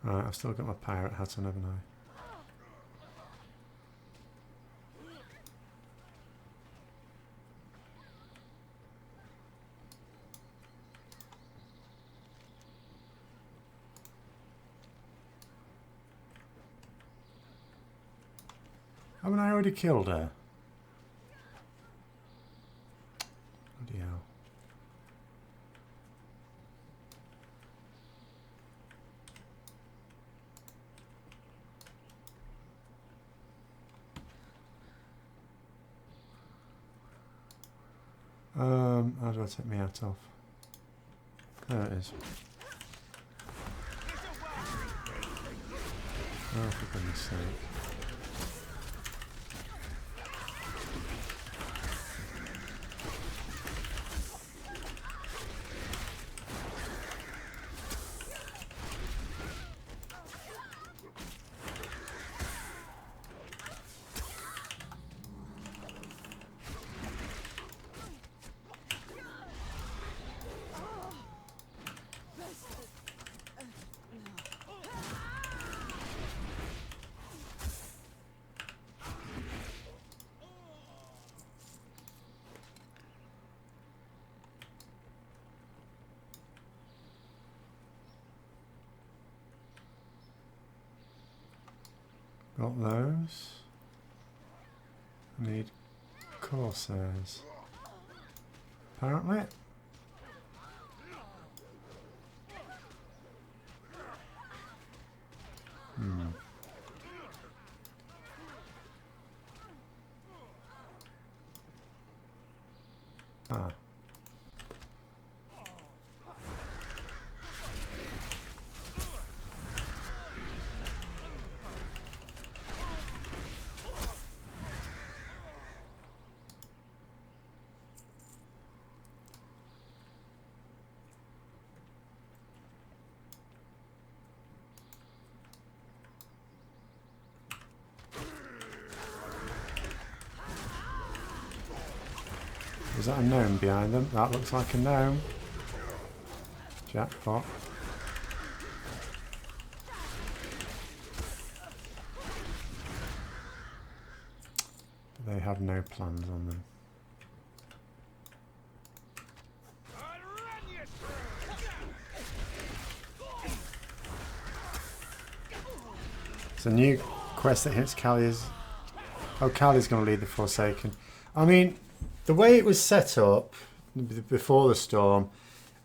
Right, I've still got my pirate hat on, haven't I? Haven't I already killed her? Bloody hell. How do I take my hat off? There it is. Oh, for goodness sake. Got those. I need Corsairs. Apparently. Ah. Is that a gnome behind them? That looks like a gnome. Jackpot. They have no plans on them. It's a new quest that hits Callie's. Oh, Callie's going to lead the Forsaken. I mean, the way it was set up before the storm,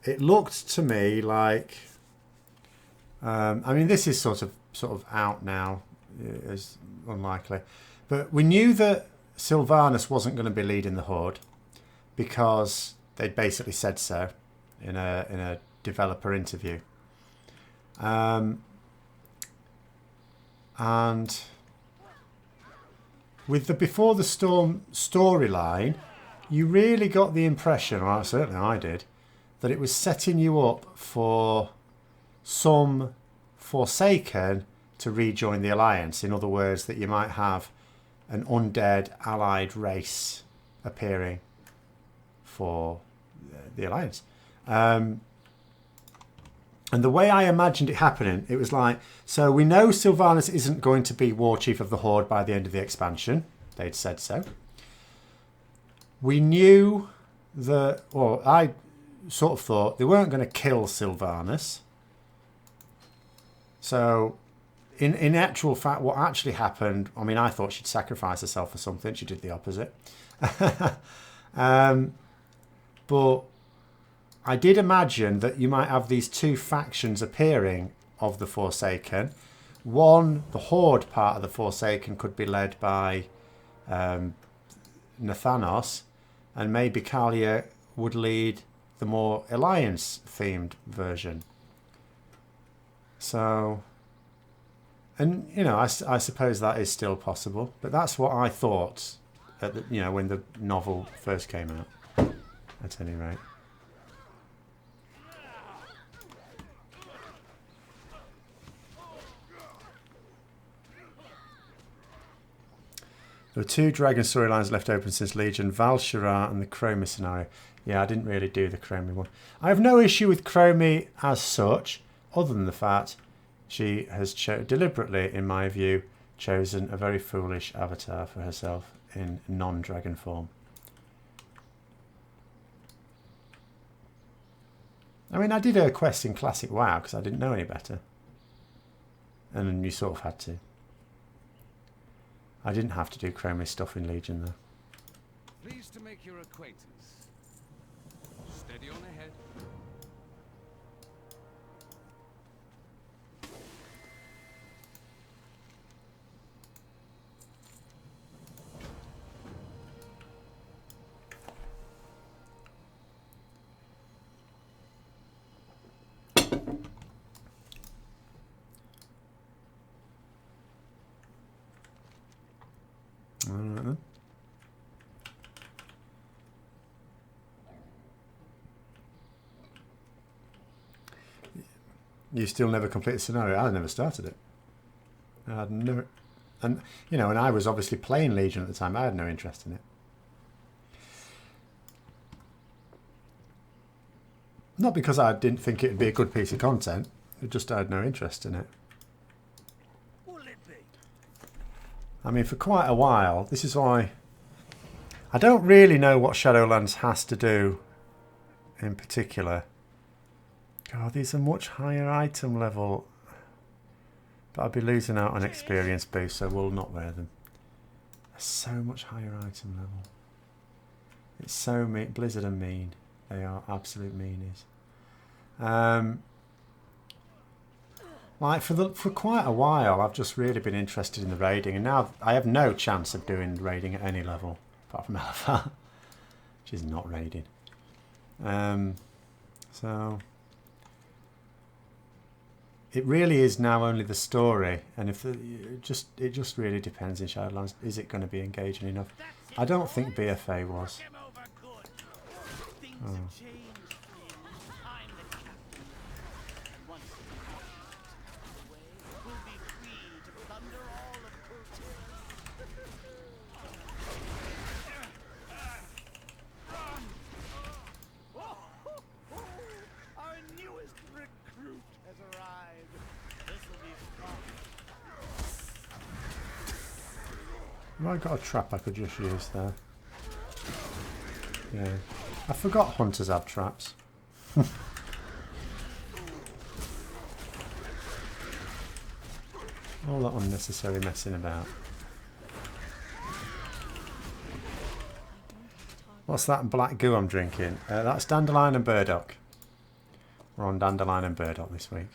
it looked to me like. I mean, this is sort of out now, is unlikely, but we knew that Sylvanas wasn't going to be leading the Horde because they'd basically said so in a developer interview, and with the Before the Storm storyline, you really got the impression, or certainly I did, that it was setting you up for some Forsaken to rejoin the Alliance. In other words, that you might have an undead allied race appearing for the Alliance. And the way I imagined it happening, it was like, so we know Sylvanas isn't going to be War Chief of the Horde by the end of the expansion. They'd said so. We knew that, or I sort of thought they weren't going to kill Sylvanas. So in actual fact, what actually happened, I mean, I thought she'd sacrifice herself for something. She did the opposite. But I did imagine that you might have these two factions appearing of the Forsaken. One, the Horde part of the Forsaken, could be led by Nathanos, and maybe Kalia would lead the more Alliance-themed version. So, and you know, I suppose that is still possible, but that's what I thought at the, you know, when the novel first came out. At any rate. There were 2 Dragon storylines left open since Legion, Val'sharah and the Chromie scenario. Yeah, I didn't really do the Chromie one. I have no issue with Chromie as such, other than the fact she has deliberately, in my view, chosen a very foolish avatar for herself in non-dragon form. I mean, I did a quest in Classic WoW because I didn't know any better. And then you sort of had to. I didn't have to do Chromie stuff in Legion though. Pleased to make your acquaintance. Steady on ahead. Alright then. You still never completed the scenario? I never started it. I had no, and you know, and I was obviously playing Legion at the time. I had no interest in it. Not because I didn't think it would be a good piece of content. It just I had no interest in it. I mean, for quite a while, this is why I don't really know what Shadowlands has to do in particular. God, these are much higher item level, but I'll be losing out on experience boost, so we'll not wear them. They're so much higher item level. It's so mean. Blizzard are mean. They are absolute meanies. Like for quite a while, I've just really been interested in the raiding, and now I have no chance of doing raiding at any level apart from Alpha, which is not raiding. So it really is now only the story, and if it just really depends in Shadowlands. Is it going to be engaging enough? I don't think BfA was. Oh. Have I got a trap I could just use there? Yeah. I forgot hunters have traps. All that unnecessary messing about. What's that black goo I'm drinking? That's Dandelion and Burdock. We're on Dandelion and Burdock this week.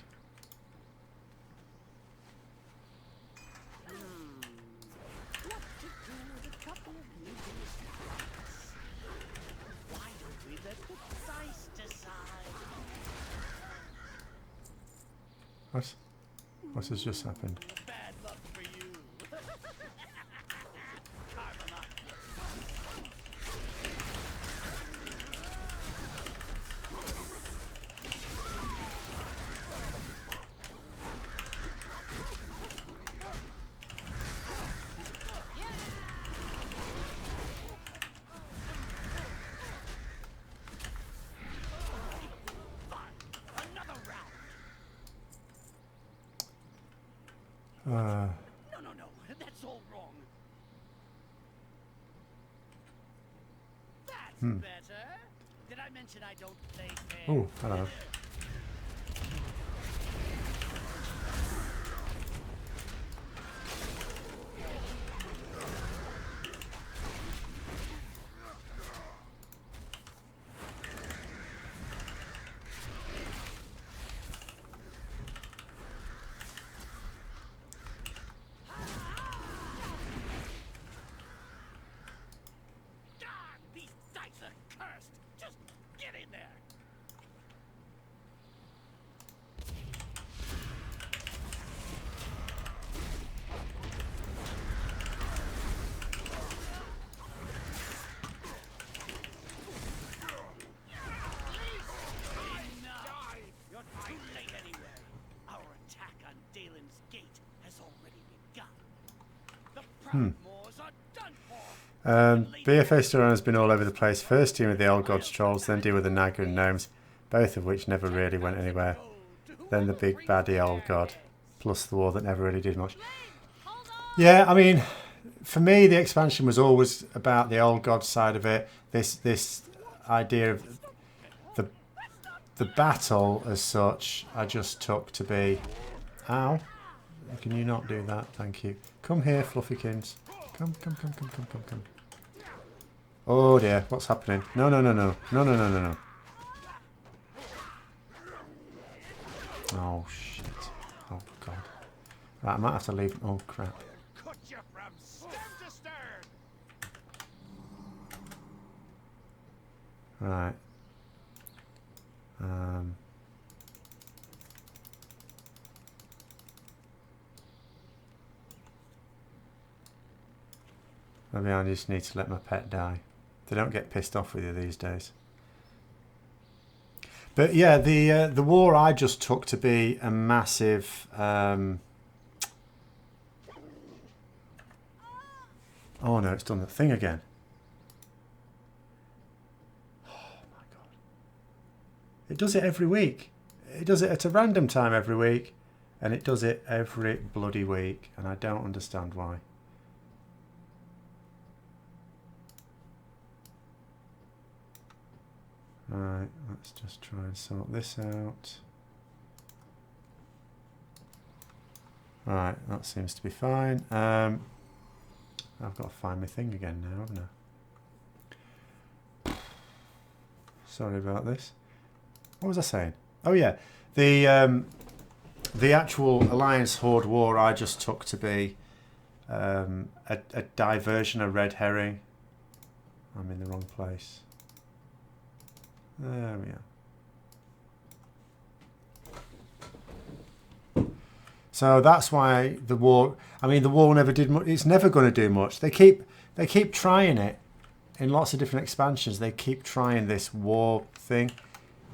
What has just happened? Bad luck for you. No, that's all wrong. That's better. Did I mention I don't play fair? Oh, hello. BfA storyline has been all over the place. First deal with the old gods trolls, then deal with the Naga and gnomes, both of which never really went anywhere. Then the big baddie old god, plus the war that never really did much. Yeah, I mean, for me, the expansion was always about the old god side of it. This idea of the battle as such, I just took to be... Ow. Can you not do that? Thank you. Come here, Fluffykins. Come. Oh dear, what's happening? No. Oh shit. Oh god. Right, I might have to leave. Oh crap. Right. Maybe I just need to let my pet die. They don't get pissed off with you these days. But yeah, the war I just took to be a massive... Oh no, it's done that thing again. Oh my god. It does it every week. It does it at a random time every week. And it does it every bloody week. And I don't understand why. Right, let's just try and sort this out. Right, that seems to be fine. I've got to find my thing again now, haven't I? Sorry about this. What was I saying? Oh yeah, the actual Alliance Horde War I just took to be a diversion, a red herring. I'm in the wrong place. There we are. So that's why the war... I mean, the war never did much. It's never going to do much. They keep trying it in lots of different expansions. They keep trying this war thing.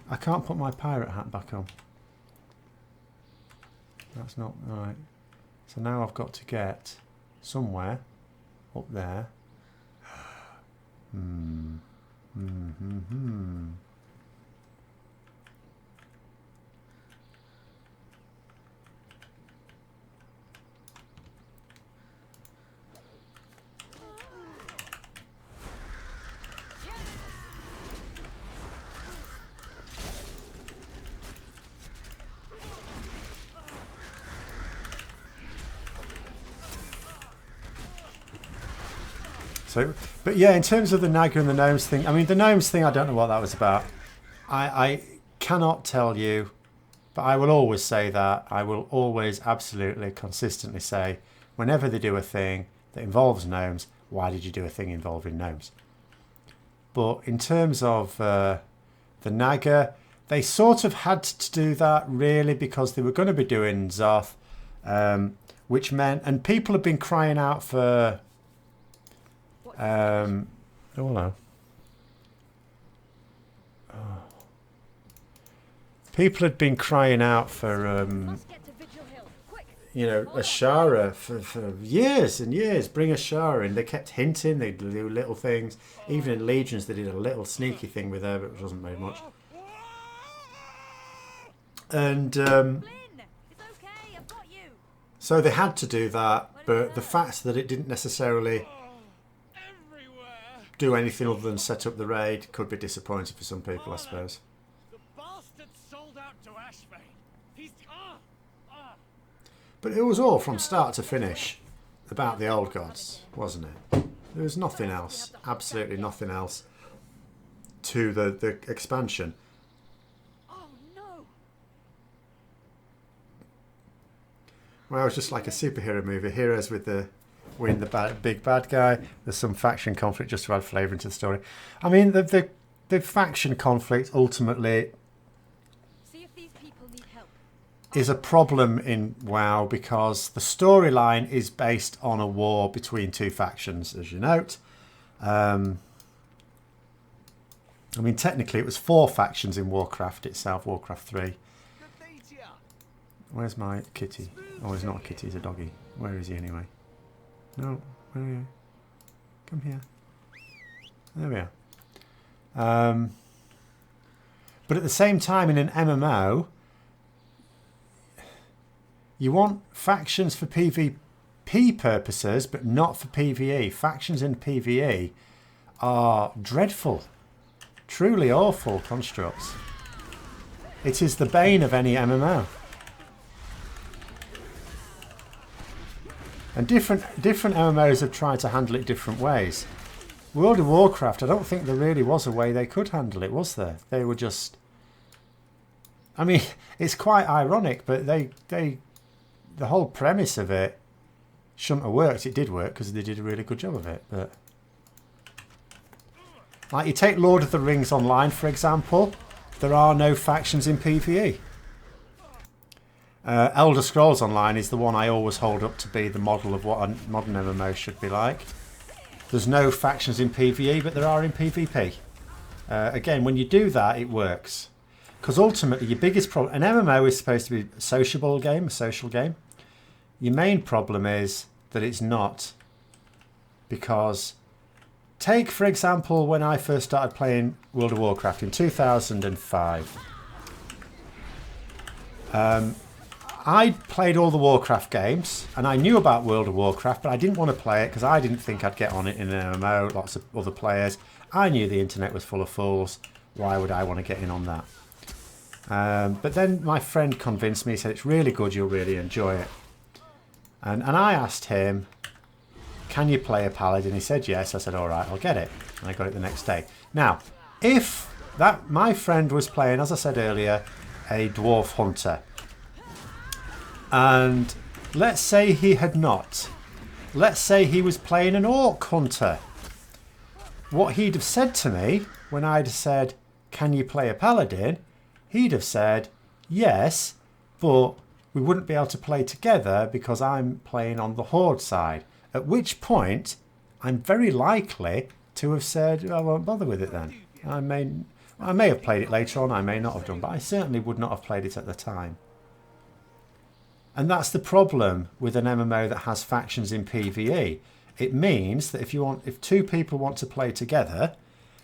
I can't put my pirate hat back on. That's not right. So now I've got to get somewhere up there. So, but yeah, in terms of the Naga and the Gnomes thing, I mean, the Gnomes thing, I don't know what that was about. I cannot tell you, but I will always say that. I will always absolutely, consistently say, whenever they do a thing that involves gnomes, why did you do a thing involving gnomes? But in terms of the Naga, they sort of had to do that, really, because they were going to be doing Zoth, which meant, and people have been crying out for... oh no. Oh. People had been crying out for, you know, Ashara for years and years. Bring Ashara in. They kept hinting. They'd do little things. Even in Legions, they did a little sneaky thing with her, but it wasn't very much. And so they had to do that, but the fact that it didn't necessarily do anything other than set up the raid could be disappointing for some people, I suppose. The bastard sold out to Ashbane. He's But it was all from start to finish about the old gods, wasn't it? There was nothing else, absolutely nothing else to the expansion. Oh no. Well, it was just like a superhero movie. Heroes with the win the big bad guy. There's some faction conflict just to add flavour into the story. I mean, the faction conflict ultimately is a problem in WoW because the storyline is based on a war between two factions, as you note. I mean, technically it was 4 factions in Warcraft itself, Warcraft 3. Where's my kitty? Oh, he's not a kitty, he's a doggy. Where is he anyway? No, Where are you? Come here. There we are. But at the same time, in an MMO, you want factions for PvP purposes, but not for PvE. Factions in PvE are dreadful, truly awful constructs. It is the bane of any MMO. And different MMOs have tried to handle it different ways. World of Warcraft, I don't think there really was a way they could handle it, was there? They were just... I mean, it's quite ironic, but the whole premise of it shouldn't have worked. It did work because they did a really good job of it. But like, you take Lord of the Rings Online, for example, there are no factions in PvE. Elder Scrolls Online is the one I always hold up to be the model of what a modern MMO should be like. There's no factions in PvE, but there are in PvP. Again, when you do that, it works. Because ultimately, your biggest problem... An MMO is supposed to be a social game. Your main problem is that it's not. Because, take, for example, when I first started playing World of Warcraft in 2005. I'd played all the Warcraft games, and I knew about World of Warcraft, but I didn't want to play it because I didn't think I'd get on it in an MMO, lots of other players. I knew the internet was full of fools. Why would I want to get in on that? But then my friend convinced me, he said, it's really good, you'll really enjoy it. And I asked him, can you play a paladin? He said yes. I said, all right, I'll get it. And I got it the next day. Now, if that my friend was playing, as I said earlier, a dwarf hunter, and let's say he had not. Let's say he was playing an orc hunter. What he'd have said to me when I'd said, can you play a paladin? He'd have said, yes, but we wouldn't be able to play together because I'm playing on the horde side. At which point, I'm very likely to have said, I won't bother with it then. I may have played it later on, I may not have done, but I certainly would not have played it at the time. And that's the problem with an MMO that has factions in PvE. It means that if two people want to play together,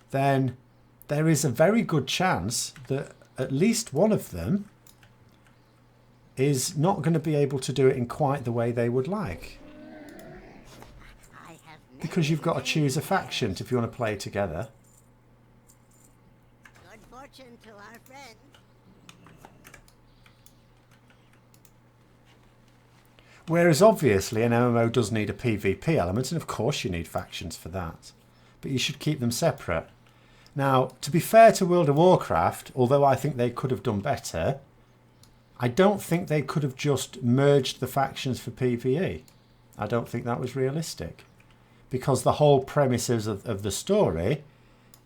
then there is a very good chance that at least one of them is not going to be able to do it in quite the way they would like. Because you've got to choose a faction if you want to play together. Good fortune to our friend. Whereas obviously an MMO does need a PvP element, and of course you need factions for that. But you should keep them separate. Now, to be fair to World of Warcraft, although I think they could have done better, I don't think they could have just merged the factions for PvE. I don't think that was realistic. Because the whole premises of the story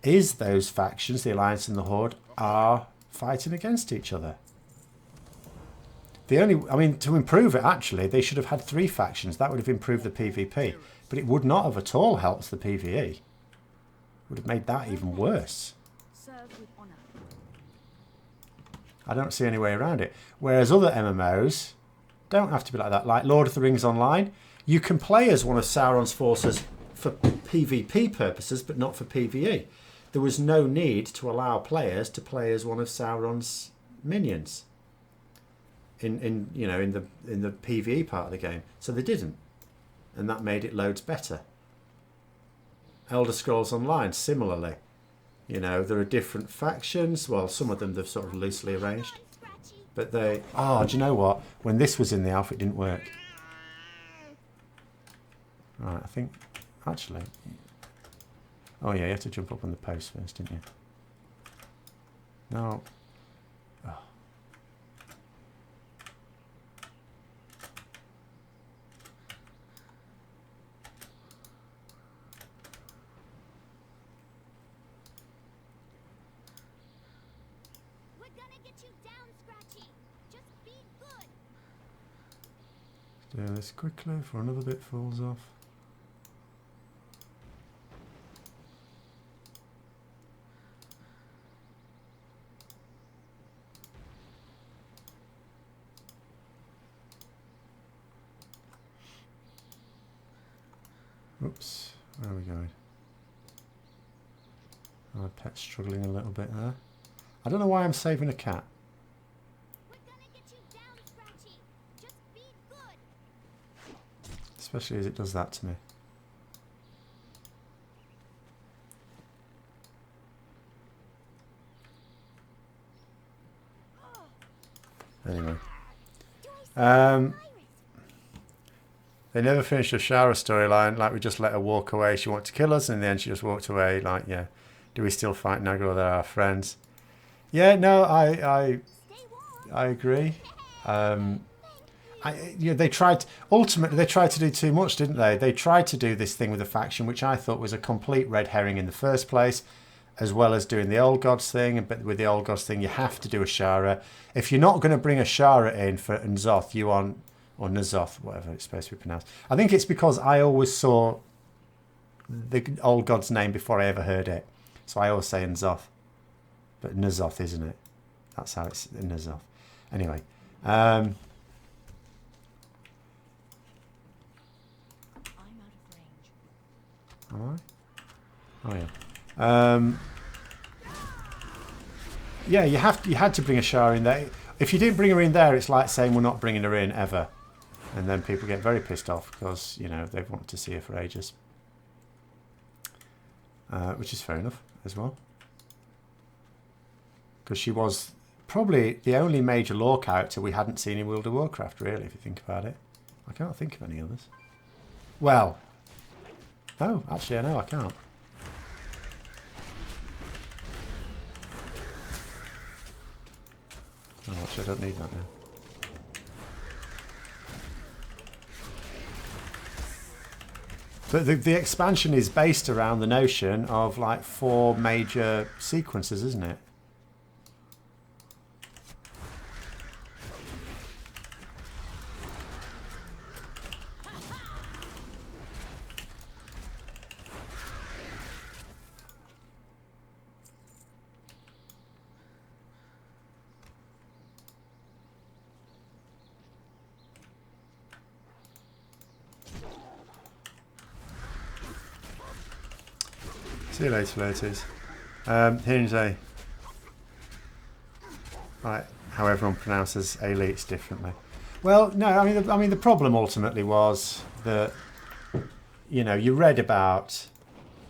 is those factions, the Alliance and the Horde, are fighting against each other. To improve it, actually, they should have had 3 factions. That would have improved the PvP. But it would not have at all helped the PvE. It would have made that even worse. Serve with honor. I don't see any way around it. Whereas other MMOs don't have to be like that. Like Lord of the Rings Online, you can play as one of Sauron's forces for PvP purposes, but not for PvE. There was no need to allow players to play as one of Sauron's minions in the PvE part of the game. So they didn't. And that made it loads better. Elder Scrolls Online, similarly. You know, there are different factions. Well, some of them they've sort of loosely arranged. But they... Oh, do you know what? When this was in the alpha, it didn't work. Right, I think... Actually... Oh, yeah, you have to jump up on the post first, didn't you? No. Oh. We're gonna get you down, Scratchy. Just be good. Do this quickly before another bit falls off. Oops, where are we going? My pet's struggling a little bit there. I don't know why I'm saving a cat. We're gonna get you down, Scratchy. Just be good. Especially as it does that to me. Anyway. They never finished the Shara storyline. Like, we just let her walk away. She wanted to kill us, and in the end she just walked away. Like, yeah. Do we still fight Nagel? They're our friends. Yeah, no, I agree. They tried. Ultimately, they tried to do too much, didn't they? They tried to do this thing with the faction, which I thought was a complete red herring in the first place, as well as doing the Old Gods thing. But with the Old Gods thing, you have to do a Shara. If you're not going to bring a Shara in for N'Zoth, you want, or N'Zoth, whatever it's supposed to be pronounced. I think it's because I always saw the Old God's name before I ever heard it, so I always say N'Zoth, but N'Zoth, isn't it? That's how it's N'Zoth. Anyway. I'm out of range. Am I? Oh yeah. Yeah, you had to bring a Shara in there. If you didn't bring her in there, it's like saying we're not bringing her in ever, and then people get very pissed off because, you know, they've wanted to see her for ages, which is fair enough as well, because she was probably the only major lore character we hadn't seen in World of Warcraft, really, if you think about it. I can't think of any others. Well, no, actually, I know I can't. Oh, actually, I don't need that now. But the expansion is based around the notion of like 4 major sequences, isn't it? See you later, ladies. Here's a... Right, how everyone pronounces elites differently. Well, no, I mean the problem ultimately was that, you know, you read about...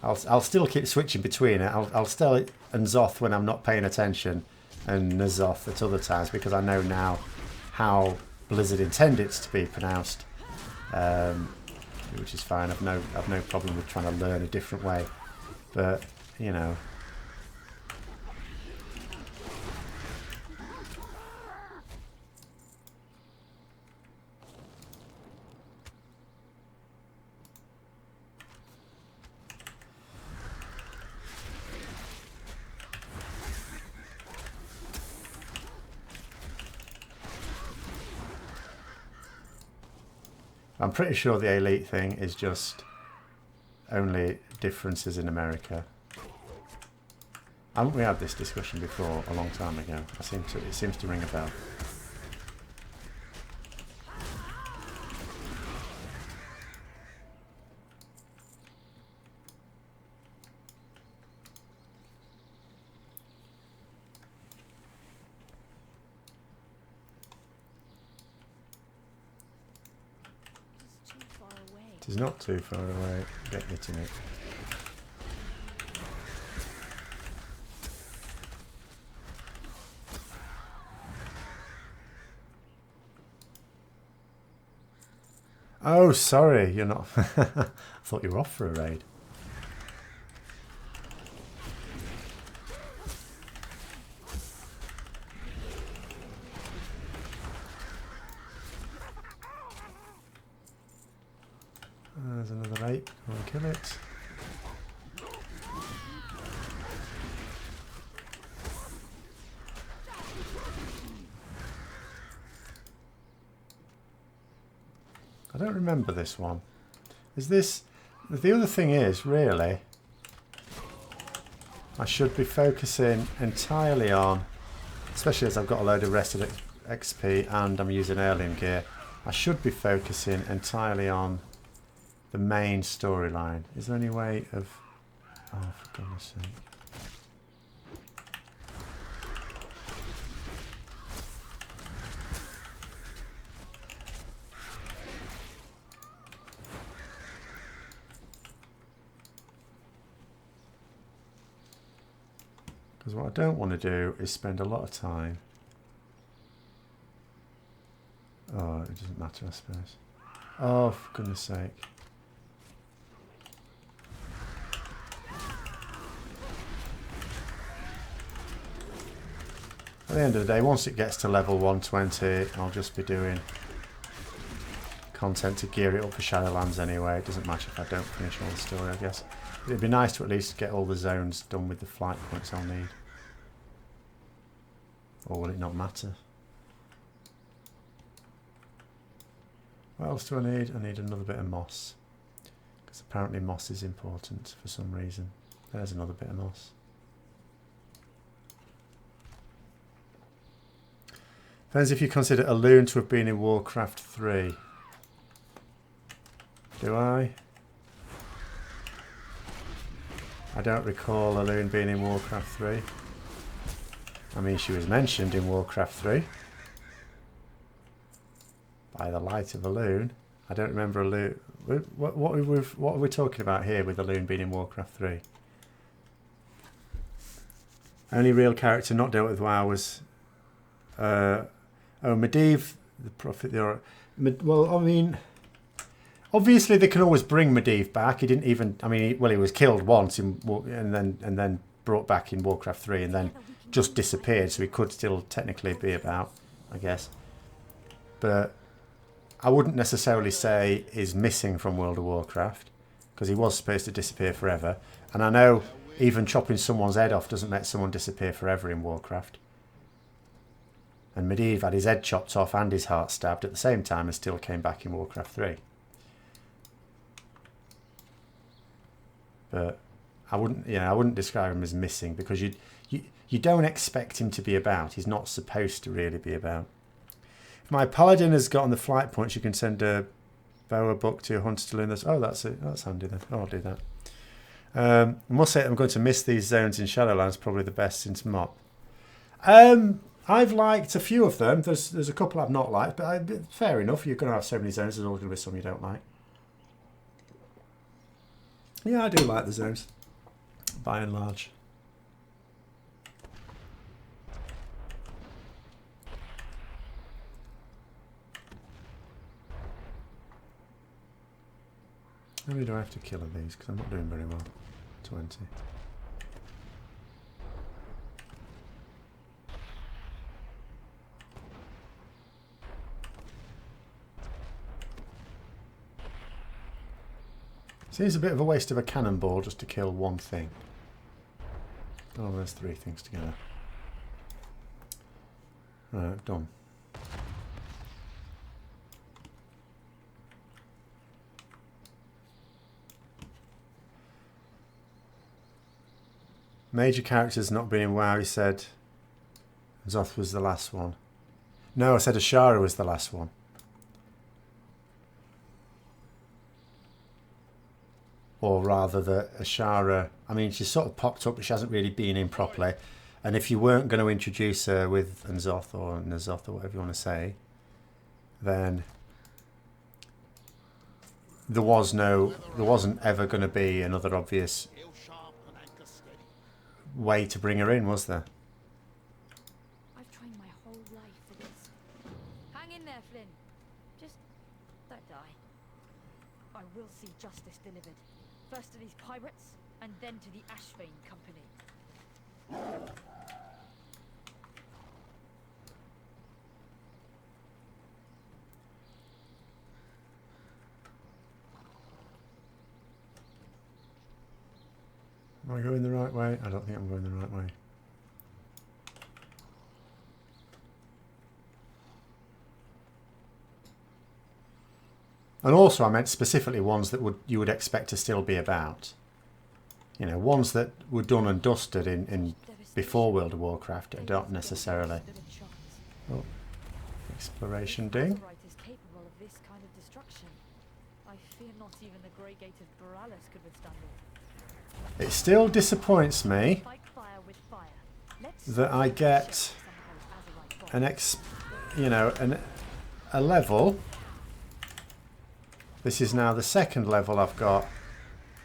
I'll still keep switching between it. I'll still N'Zoth when I'm not paying attention, and N'Zoth at other times, because I know now how Blizzard intended it to be pronounced, which is fine. I've no problem with trying to learn a different way. But, you know. I'm pretty sure the elite thing is just only differences in America. Haven't we had this discussion before a long time ago? It seems to ring a bell. It's too far away. It is not too far away. Get hitting it. Oh, sorry, you're not. I thought you were off for a raid. There's another ape. Go and kill it. I don't remember this one. Is this... The other thing is, really, I should be focusing entirely on, especially as I've got a load of rested XP and I'm using heirloom gear, I should be focusing entirely on the main storyline. Is there any way of... Oh, for goodness sake. Because what I don't want to do is spend a lot of time... Oh, it doesn't matter, I suppose. Oh, for goodness sake. At the end of the day, once it gets to level 120, I'll just be doing content to gear it up for Shadowlands anyway. It doesn't matter if I don't finish all the story, I guess. But it'd be nice to at least get all the zones done with the flight points I'll need. Or will it not matter? What else do I need? I need another bit of moss. Because apparently moss is important for some reason. There's another bit of moss. Depends if you consider a loon to have been in Warcraft 3. Do I? I don't recall a loon being in Warcraft 3. I mean, she was mentioned in Warcraft 3. By the light of a loon. I don't remember a loon. What are we talking about here with a loon being in Warcraft 3? Only real character not dealt with WoW was... Medivh, the Prophet, well, I mean, obviously they can always bring Medivh back. He didn't even, I mean, he was killed once and then brought back in Warcraft 3 and then just disappeared, so he could still technically be about, I guess. But I wouldn't necessarily say he's missing from World of Warcraft, because he was supposed to disappear forever. And I know even chopping someone's head off doesn't make someone disappear forever in Warcraft. And Medivh had his head chopped off and his heart stabbed at the same time and still came back in Warcraft 3. But I wouldn't describe him as missing, because you don't expect him to be about. He's not supposed to really be about. If my paladin has gotten the flight points, you can send a boa book to your hunter to learn this. Oh, that's it. That's handy then. Oh, I'll do that. I must say I'm going to miss these zones in Shadowlands, probably the best since MOP. I've liked a few of them. There's a couple I've not liked, but fair enough. You're going to have so many zones. There's always going to be some you don't like. Yeah, I do like the zones, by and large. How many do I have to kill of these? Because I'm not doing very well. 20. Seems a bit of a waste of a cannonball just to kill one thing. Oh, there's 3 things together. Right, done. Major characters not being in WoW, he said. Zoth was the last one. No, I said Ashara was the last one. Or rather that Ashara, I mean, she's sort of popped up, but she hasn't really been in properly. And if you weren't going to introduce her with N'Zoth or N'Zoth or whatever you want to say, then there wasn't ever going to be another obvious way to bring her in, was there? I've trained my whole life for this. Hang in there, Flynn. Just don't die. I will see justice delivered. First to these pirates, and then to the Ashvane Company. Am I going the right way? I don't think I'm going the right way. And also I meant specifically ones that you would expect to still be about. You know, ones that were done and dusted in before World of Warcraft, don't necessarily. Oh, exploration ding. Azeroth is capable of this kind of destruction. I fear not even the variegated Borealis could withstand it. It still disappoints me Fight fire with fire. Let's that I get some of those a level. This is now the second level I've got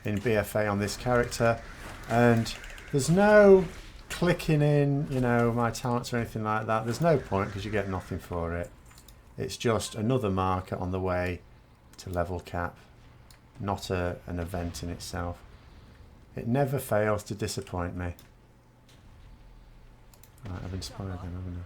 in BfA on this character, and there's no clicking in, my talents or anything like that. There's no point because you get nothing for it. It's just another marker on the way to level cap, not an event in itself. It never fails to disappoint me. Right, I've inspired them, haven't I?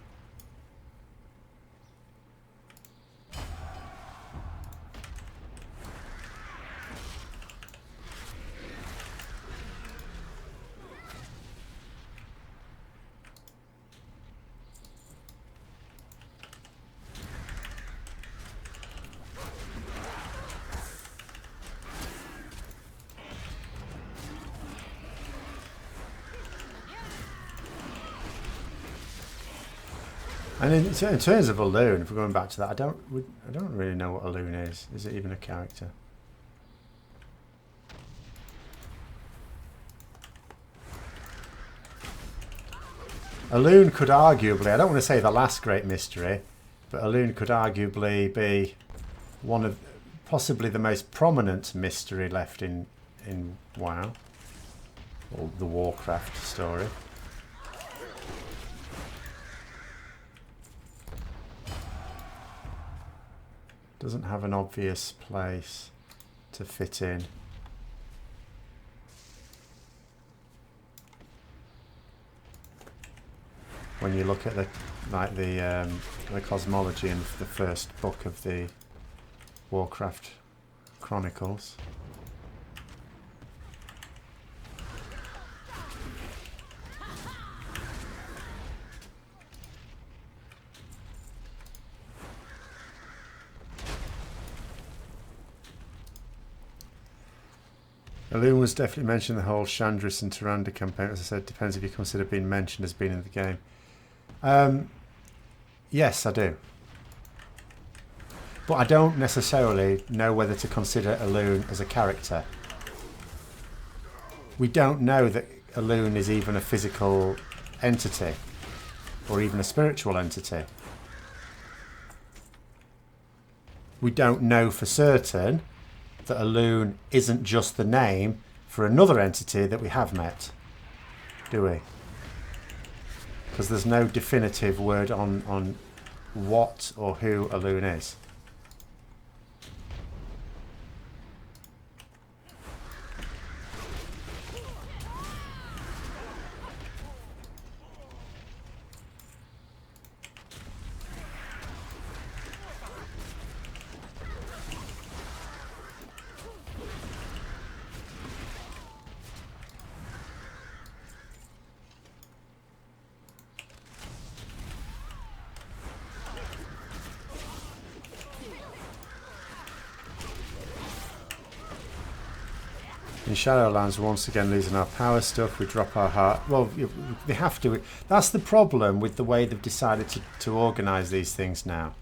And in terms of a loon, if we're going back to that, I don't really know what a loon is. Is it even a character? A loon could arguably, I don't want to say the last great mystery, but a loon could arguably be one of, possibly the most prominent mystery left in WoW, or the Warcraft story. Doesn't have an obvious place to fit in. When you look at the Cosmology in the first book of the Warcraft Chronicles. A loon was definitely mentioned in the whole Chandris and Tyrande campaign. As I said, depends if you consider being mentioned as being in the game. Yes, I do. But I don't necessarily know whether to consider a loon as a character. We don't know that a loon is even a physical entity or even a spiritual entity. We don't know for certain that a loon isn't just the name for another entity that we have met, do we? Because there's no definitive word on what or who a loon is. In Shadowlands, we're once again losing our power stuff. We drop our heart. Well, they have to. That's the problem with the way they've decided to organise these things now.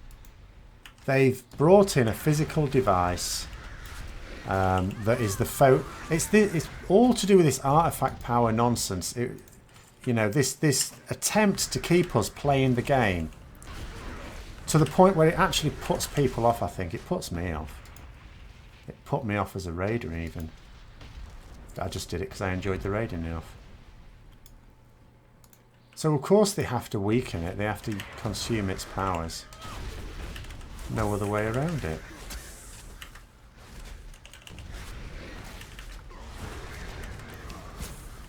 They've brought in a physical device that is the It's all to do with this artifact power nonsense. This attempt to keep us playing the game to the point where it actually puts people off. I think it puts me off. It put me off as a raider even. I just did it because I enjoyed the raiding enough. So of course they have to weaken it. They have to consume its powers. No other way around it.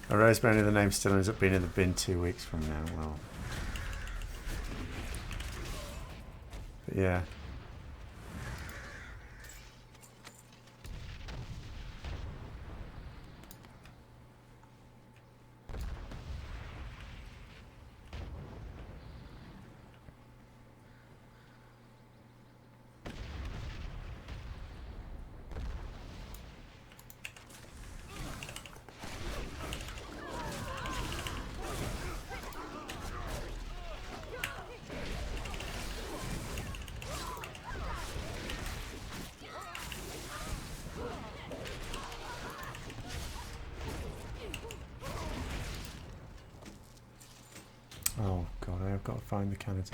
A rosemary in the name still ends up being in the bin 2 weeks from now. Well, but yeah. Oh god, I have got to find the cannons.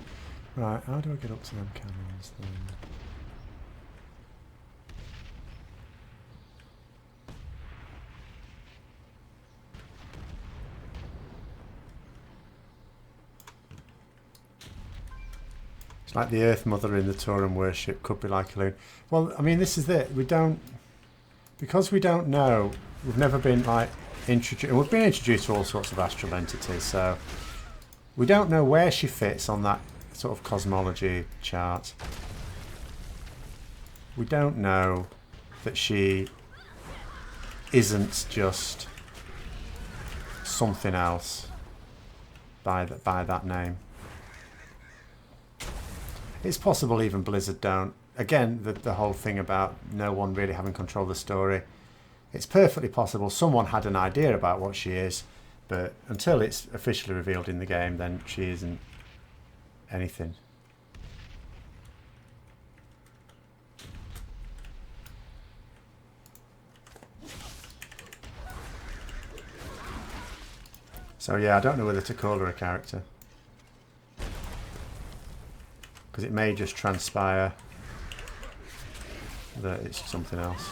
Right, how do I get up to them cannons then? It's like the Earth Mother in the Tauran worship could be like a loon. Well, I mean, this is it. We don't... Because we don't know, we've never been, like, introduced... We've been introduced to all sorts of astral entities, so... We don't know where she fits on that sort of cosmology chart. We don't know that she isn't just something else by that name. It's possible even Blizzard don't. Again, the whole thing about no one really having control of the story. It's perfectly possible someone had an idea about what she is, but until it's officially revealed in the game, then she isn't anything. So yeah, I don't know whether to call her a character. Because it may just transpire that it's something else.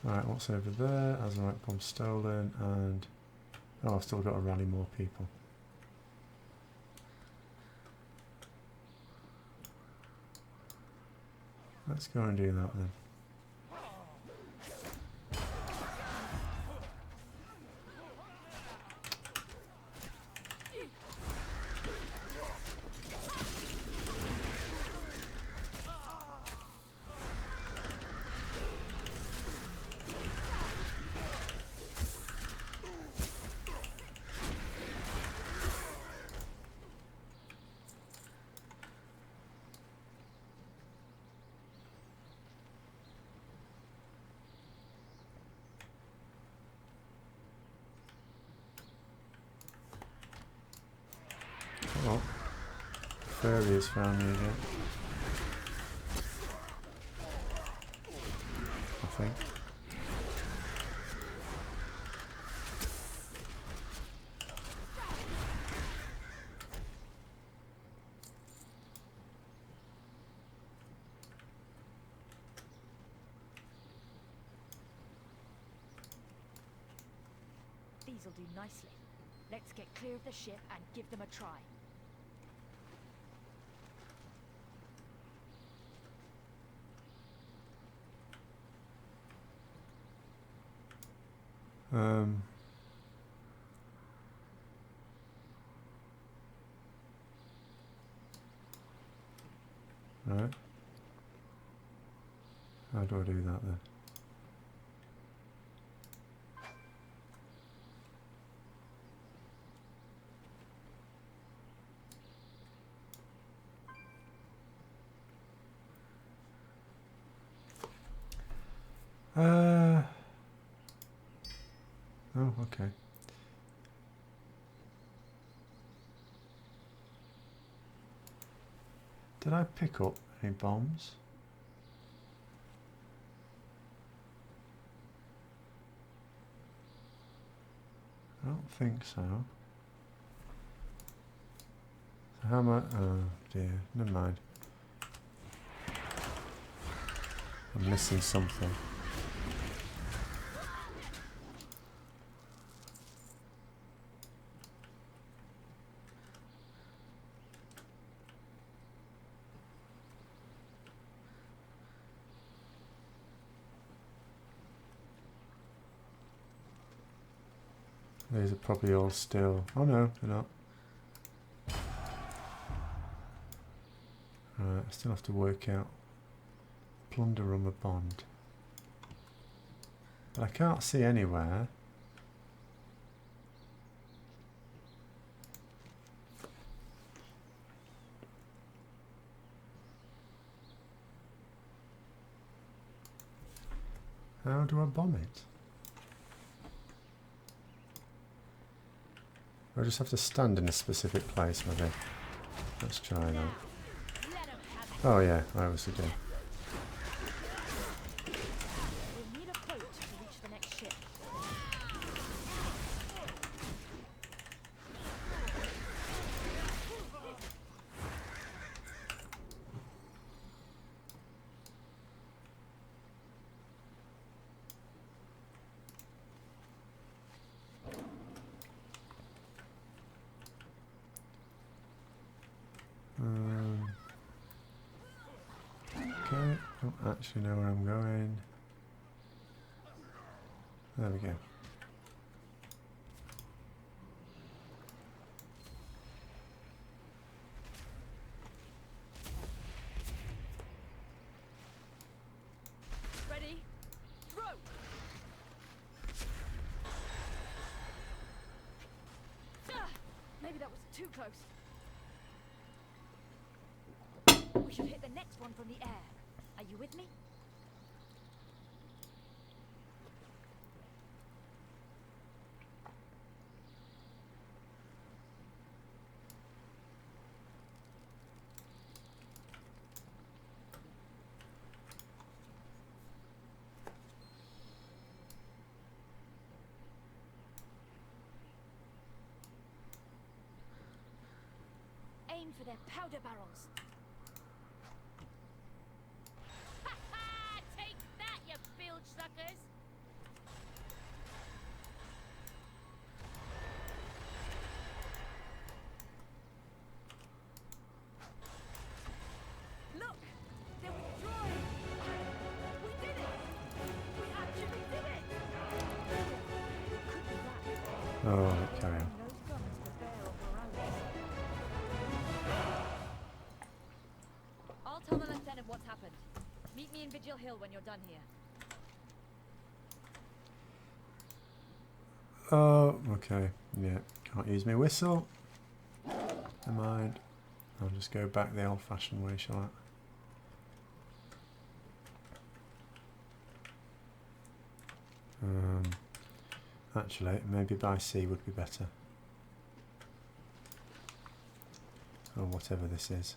Alright, what's over there? Azeroth bomb stolen, and... Oh, I've still got to rally more people. Let's go and do that then. Oh, furry has found me again. I think. These'll do nicely. Let's get clear of the ship and give them a try. Right. How do I do that then? Oh, okay. Did I pick up any bombs? I don't think so. So how am I? Oh dear, never mind. I'm missing something. These are probably all still... Oh no, they're not. Right, I still have to work out plunder room a bond. But I can't see anywhere. How do I bomb it? I just have to stand in a specific place, maybe. Let's try that. Oh yeah, I obviously do. We'll need a boat to reach the next ship. don't actually know where I'm going. There we go. Ready? Throw! Maybe that was too close. We should hit the next one from the air. Are you with me? Aim for their powder barrels. Take that, you bilge suckers! Look! They're withdrawing! We did it! We actually did it! Could be that. Oh, carry on. Those guns to bear on Morales. I'll tell the lieutenant what's happened. Meet me in Vigil Hill when you're done here. Oh, okay. Yeah, can't use my whistle. Never mind. I'll just go back the old-fashioned way, shall I? Actually, maybe by sea would be better. Or whatever this is.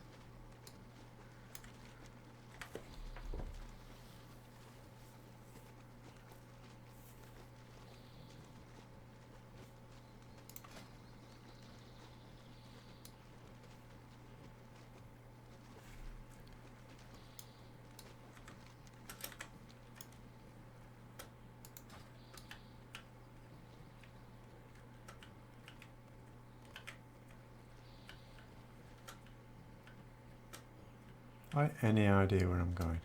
Right, any idea where I'm going?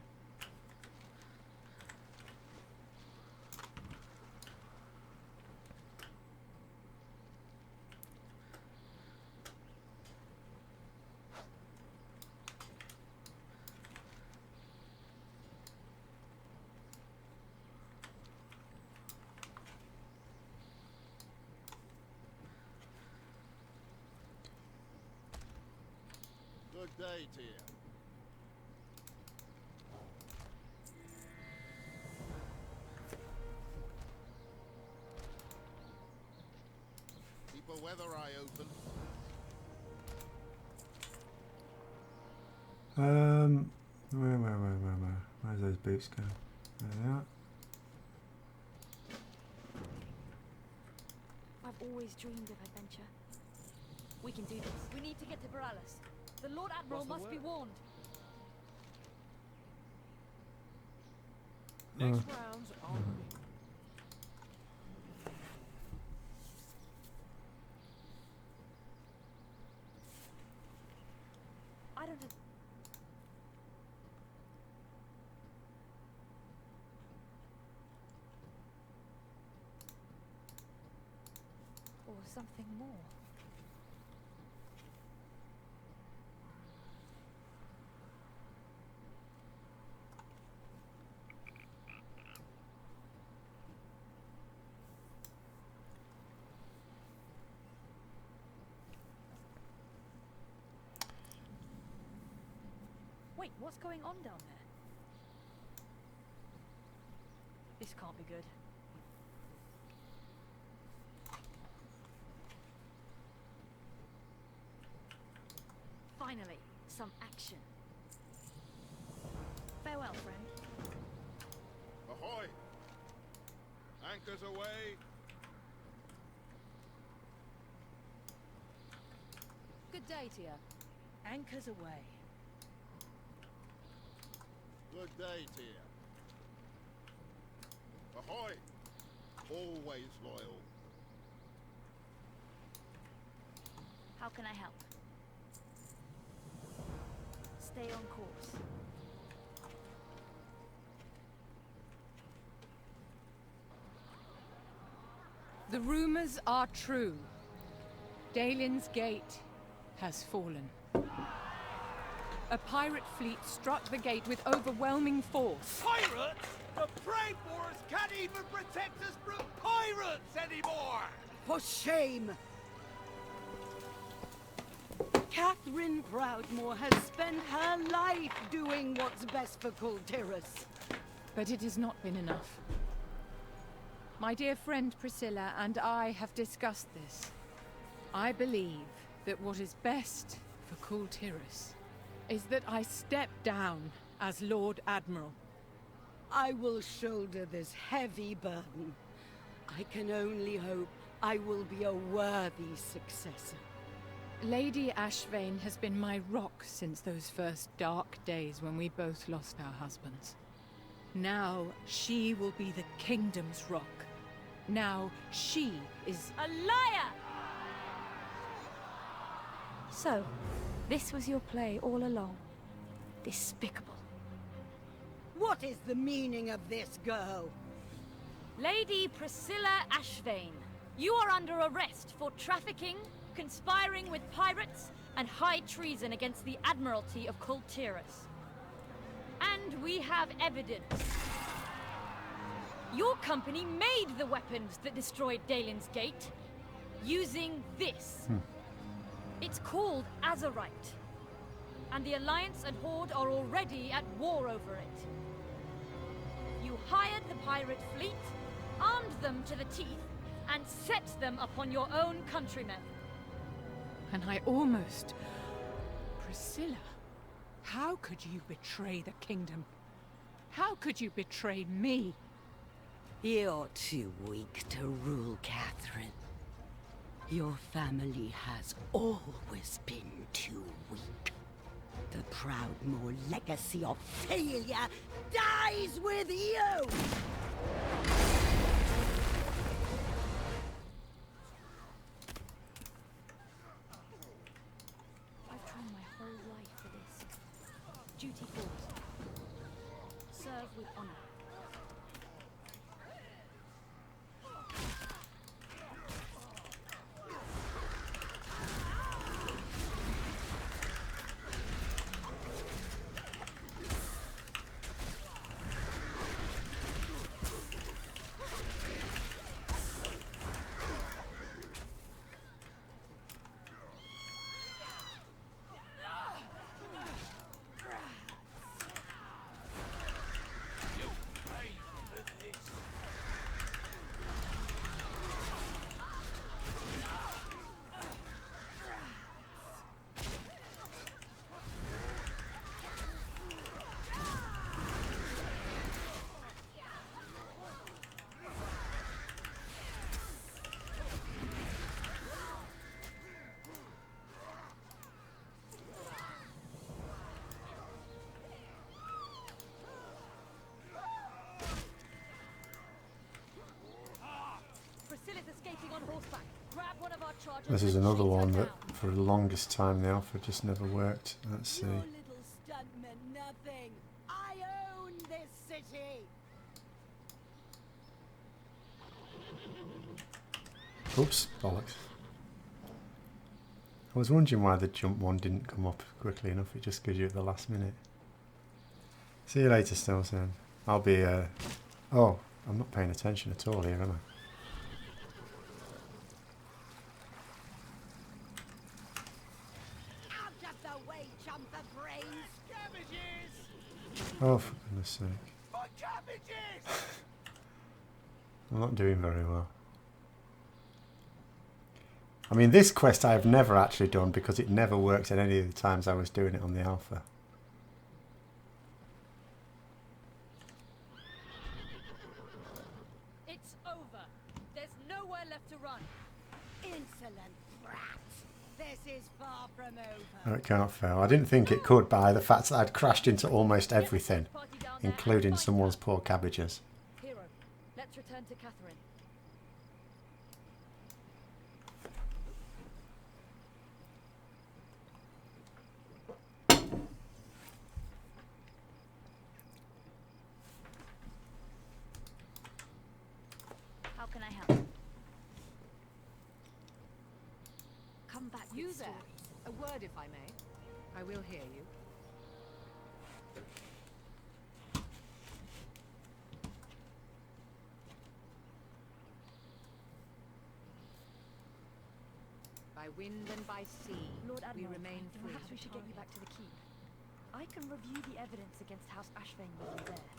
Good day to you. Keep a weather eye open. Where? Where's those boots go? There they are. I've always dreamed of adventure. We can do this. We need to get to Borales. The Lord Admiral must be warned. Next round's on me. I don't have... Or something more. Wait, what's going on down there? This can't be good. Finally, some action. Farewell, friend. Ahoy! Anchors away! Good day to you. Anchors away. Good day to you. Ahoy! Always loyal. How can I help? Stay on course. The rumors are true. Dalin's Gate has fallen. A pirate fleet struck the gate with overwhelming force. Pirates? The Prey Force can't even protect us from pirates anymore! For shame! Catherine Proudmoore has spent her life doing what's best for Kul Tiras. But it has not been enough. My dear friend Priscilla and I have discussed this. I believe that what is best for Kul Tiras is that I step down as Lord Admiral. I will shoulder this heavy burden. I can only hope I will be a worthy successor. Lady Ashvane has been my rock since those first dark days when we both lost our husbands. Now she will be the kingdom's rock. Now she is A liar! So, this was your play all along. Despicable. What is the meaning of this, girl? Lady Priscilla Ashvane, you are under arrest for trafficking, conspiring with pirates, and high treason against the Admiralty of Kul Tiras. And we have evidence. Your company made the weapons that destroyed Dalin's Gate, using this. It's called Azeroth, and the Alliance and Horde are already at war over it. You hired the pirate fleet, armed them to the teeth, and set them upon your own countrymen. And I almost... Priscilla, how could you betray the kingdom? How could you betray me? You're too weak to rule, Catherine. Your family has always been too weak. The Proudmoore legacy of failure dies with you! I've trained my whole life for this. Duty calls. Serve with honor. Priscilla's escaping on horseback. Grab one of our chargers. This is and another chase her one down. that for the longest time the alpha just never worked. Let's see. Your little stunt meant nothing. I own this city! Oops, bollocks. I was wondering why the jump one didn't come up quickly enough. It just gives you at the last minute. See you later, Stilson. I'll be, oh, I'm not paying attention at all here, am I? Out of the way, chump of brains! Cabbages! Oh, for goodness sake. My cabbages! I'm not doing very well. I mean, this quest I have never actually done because it never worked at any of the times I was doing it on the alpha. It's over. There's nowhere left to run. Insolent brat! This is far from over. No, it can't fail. I didn't think it could by the fact that I'd crashed into almost everything, Party down there and including fight someone's her. poor cabbages. Hero, let's return to Catherine. How can I help? You with there. stories. A word, if I may. I will hear you. By wind and by sea, Lord we Admiral, remain free. perhaps we should get you back to the keep. I can review the evidence against House Ashvane with you there.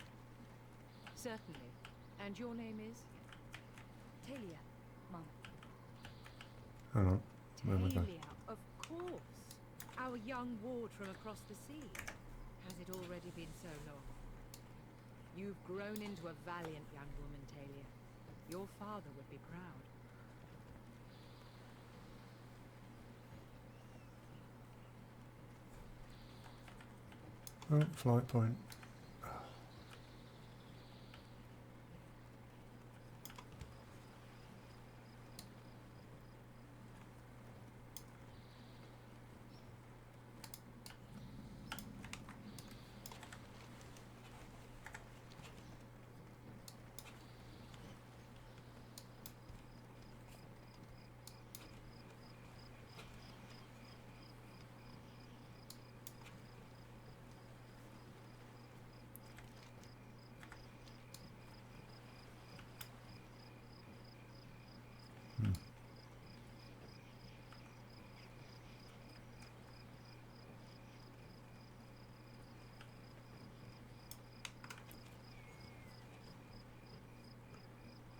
Certainly. And your name is? Talia, Mum. Hang on. Where am I going? Talia, of course. Our young ward from across the sea. Has it already been so long? You've grown into a valiant young woman, Talia. Your father would be proud. Oh, flight point.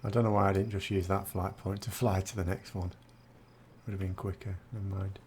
I don't know why I didn't just use that flight point to fly to the next one. Would have been quicker. Never mind.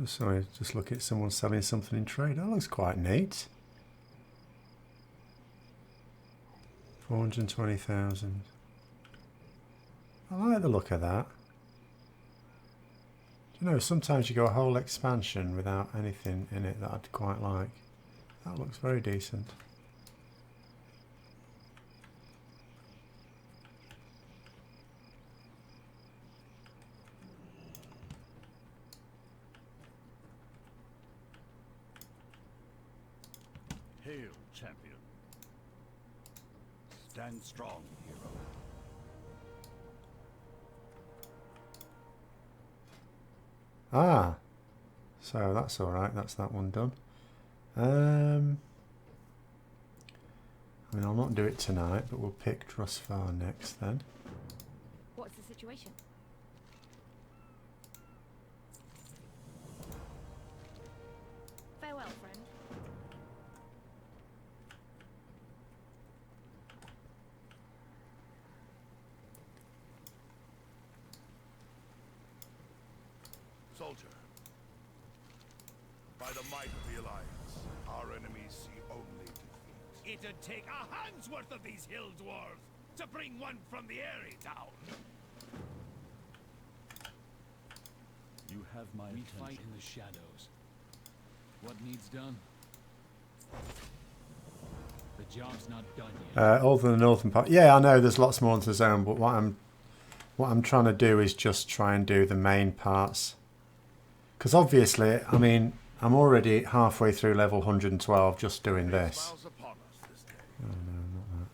Sorry, just look at someone selling something in trade. That looks quite neat. 420,000. I like the look of that. Do you know, sometimes you go a whole expansion without anything in it that I'd quite like. That looks very decent. Hail, champion. Stand strong, hero. Ah, so that's all right. That's that one done. I mean, I'll not do it tonight, but we'll pick Drusvar next then. What's the situation? Farewell, friend. Soldier, by the might of the Alliance, our enemies see only defeat. It'd take a hand's worth of these hill dwarves to bring one from the Airy down. You have my attention. We fight in the shadows. What needs done? The job's not done yet. Other than the northern part, yeah, I know there's lots more into the zone, but what I'm trying to do is just try and do the main parts. Because obviously, I mean, I'm already halfway through level 112 just doing this. Oh no, not that.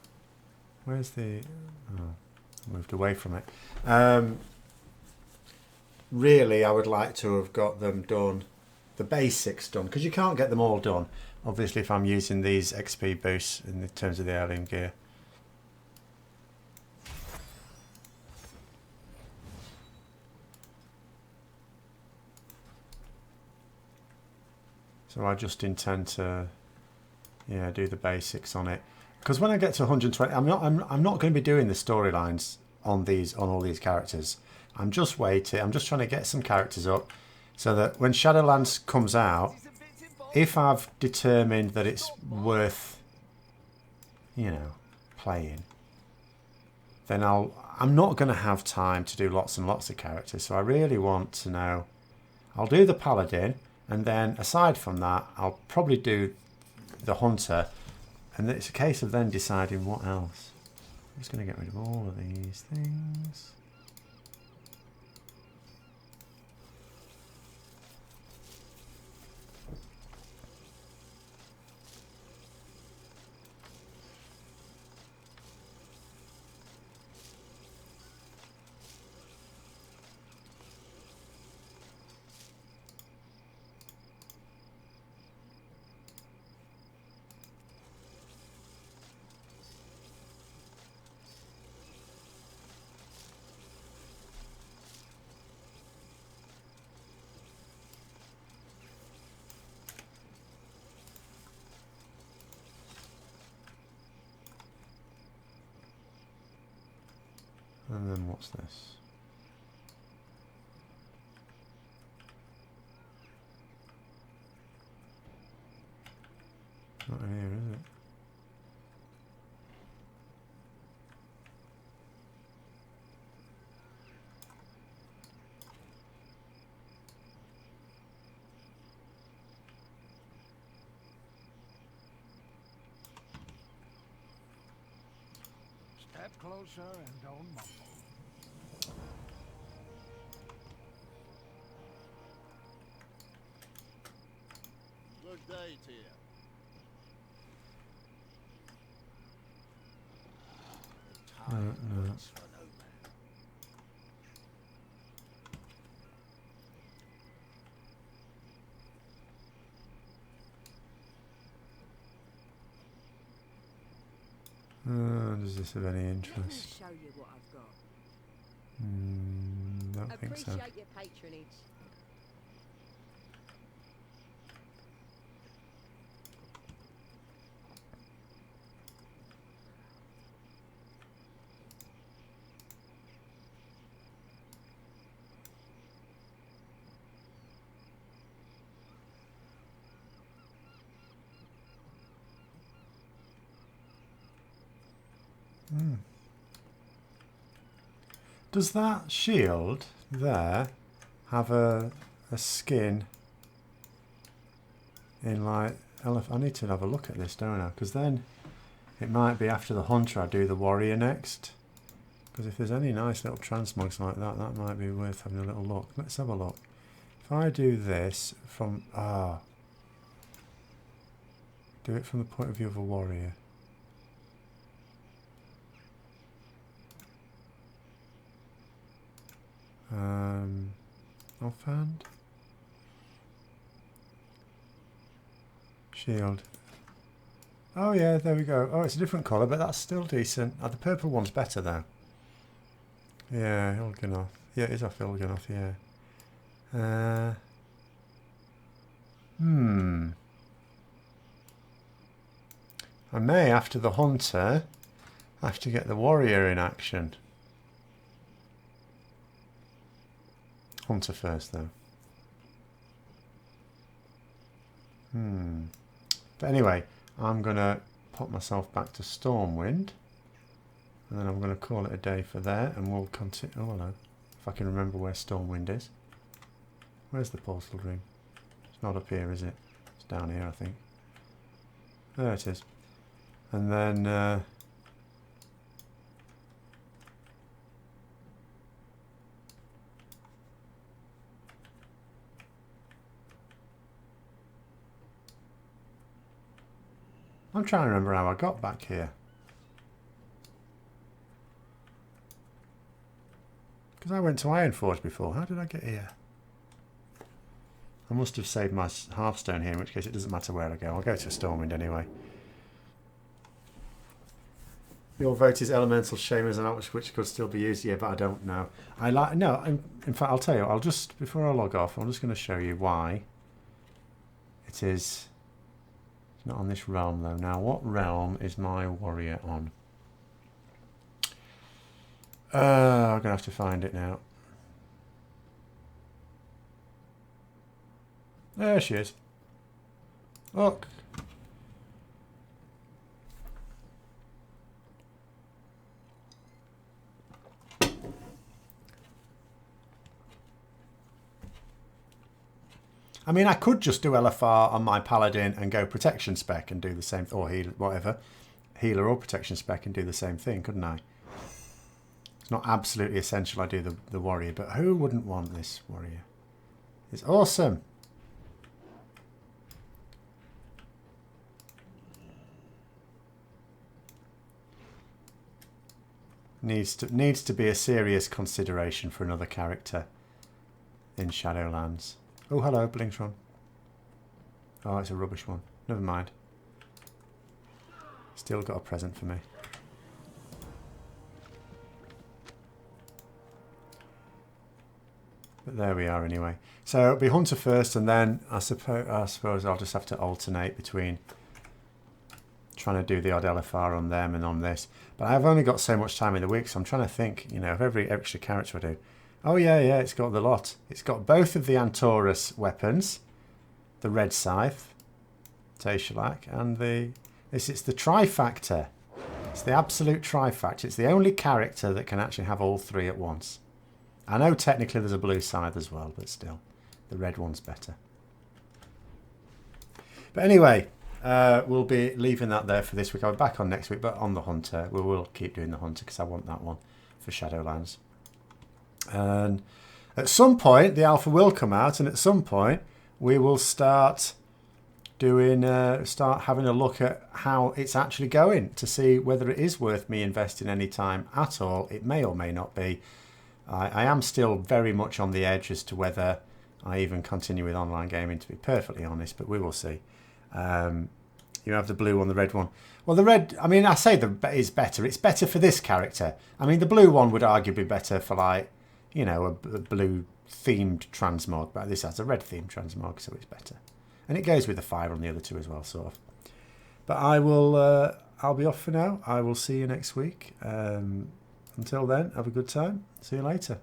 Where's the... Oh, I moved away from it. Really, I would like to have got them done, the basics done, because you can't get them all done, obviously, if I'm using these XP boosts in terms of the heirloom gear. So I just intend to, yeah, do the basics on it. Because when I get to 120, I'm not going to be doing the storylines on all these characters. I'm just waiting. I'm just trying to get some characters up so that when Shadowlands comes out, if I've determined that it's worth, you know, playing, then I'm not going to have time to do lots and lots of characters. So I really want to know. I'll do the Paladin, and then aside from that, I'll probably do the Hunter, and it's a case of then deciding what else. I'm just going to get rid of all of these things. And then what's this? Not in here, is it? Step closer and don't mumble. Good day to you. No. Does this have any interest? Show you what I've got. Don't think so. Appreciate your patronage. Does that shield there have a skin in like elephant? I need to have a look at this, don't I? Because then it might be after the Hunter I do the Warrior next. Because if there's any nice little transmogs like that, that might be worth having a little look. Let's have a look. If I do this from do it from the point of view of a warrior. Offhand. Shield. Oh yeah, there we go. Oh, it's a different colour, but that's still decent. The purple one's better though. Yeah, Il'gynoth. Yeah, it is off Il'gynoth, yeah. I may, after the Hunter, have to get the Warrior in action. Hunter first, though. But anyway, I'm going to put myself back to Stormwind. And then I'm going to call it a day for there. And we'll continue. Oh, hello. If I can remember where Stormwind is. Where's the portal room? It's not up here, is it? It's down here, I think. There it is. And then... I'm trying to remember how I got back here. Because I went to Ironforge before. How did I get here? I must have saved my Hearthstone here, in which case it doesn't matter where I go. I'll go to Stormwind anyway. Your vote is Elemental Shamers, and which could still be used. Yeah, but I don't know. In fact, I'll tell you. Before I log off, I'm just going to show you why It is. It's not on this realm though. Now, what realm is my warrior on? I'm going to have to find it now. There she is. Look. I mean, I could just do LFR on my paladin and go protection spec and do the same, or heal, whatever, healer or protection spec and do the same thing, couldn't I? It's not absolutely essential I do the warrior, but who wouldn't want this warrior? It's awesome. Needs to be a serious consideration for another character in Shadowlands. Oh, hello, Blingtron. Oh, it's a rubbish one. Never mind. Still got a present for me. But there we are anyway. So it'll be Hunter first, and then I suppose I'll just have to alternate between trying to do the odd LFR on them and on this. But I've only got so much time in the week, so I'm trying to think, you know, of every extra character I do. Oh yeah, it's got the lot. It's got both of the Antorus weapons, the red scythe, Tashalak, and it's the trifactor. It's the absolute trifactor. It's the only character that can actually have all three at once. I know technically there's a blue scythe as well, but still, the red one's better. But anyway, we'll be leaving that there for this week. I'll be back on next week, but on the Hunter. We will keep doing the Hunter because I want that one for Shadowlands. And at some point the alpha will come out, and at some point we will start doing start having a look at how it's actually going to see whether it is worth me investing any time at all. It may or may not be. I am still very much on the edge as to whether I even continue with online gaming, to be perfectly honest, but we will see. You have the blue one, the red one. Well, the red, I mean, I say the is better. It's better for this character. I mean, the blue one would arguably be better for, like, you know, a blue themed transmog, but this has a red themed transmog, so it's better. And it goes with the fire on the other two as well, sort of. But I'll be off for now. I will see you next week. Until then, have a good time. See you later.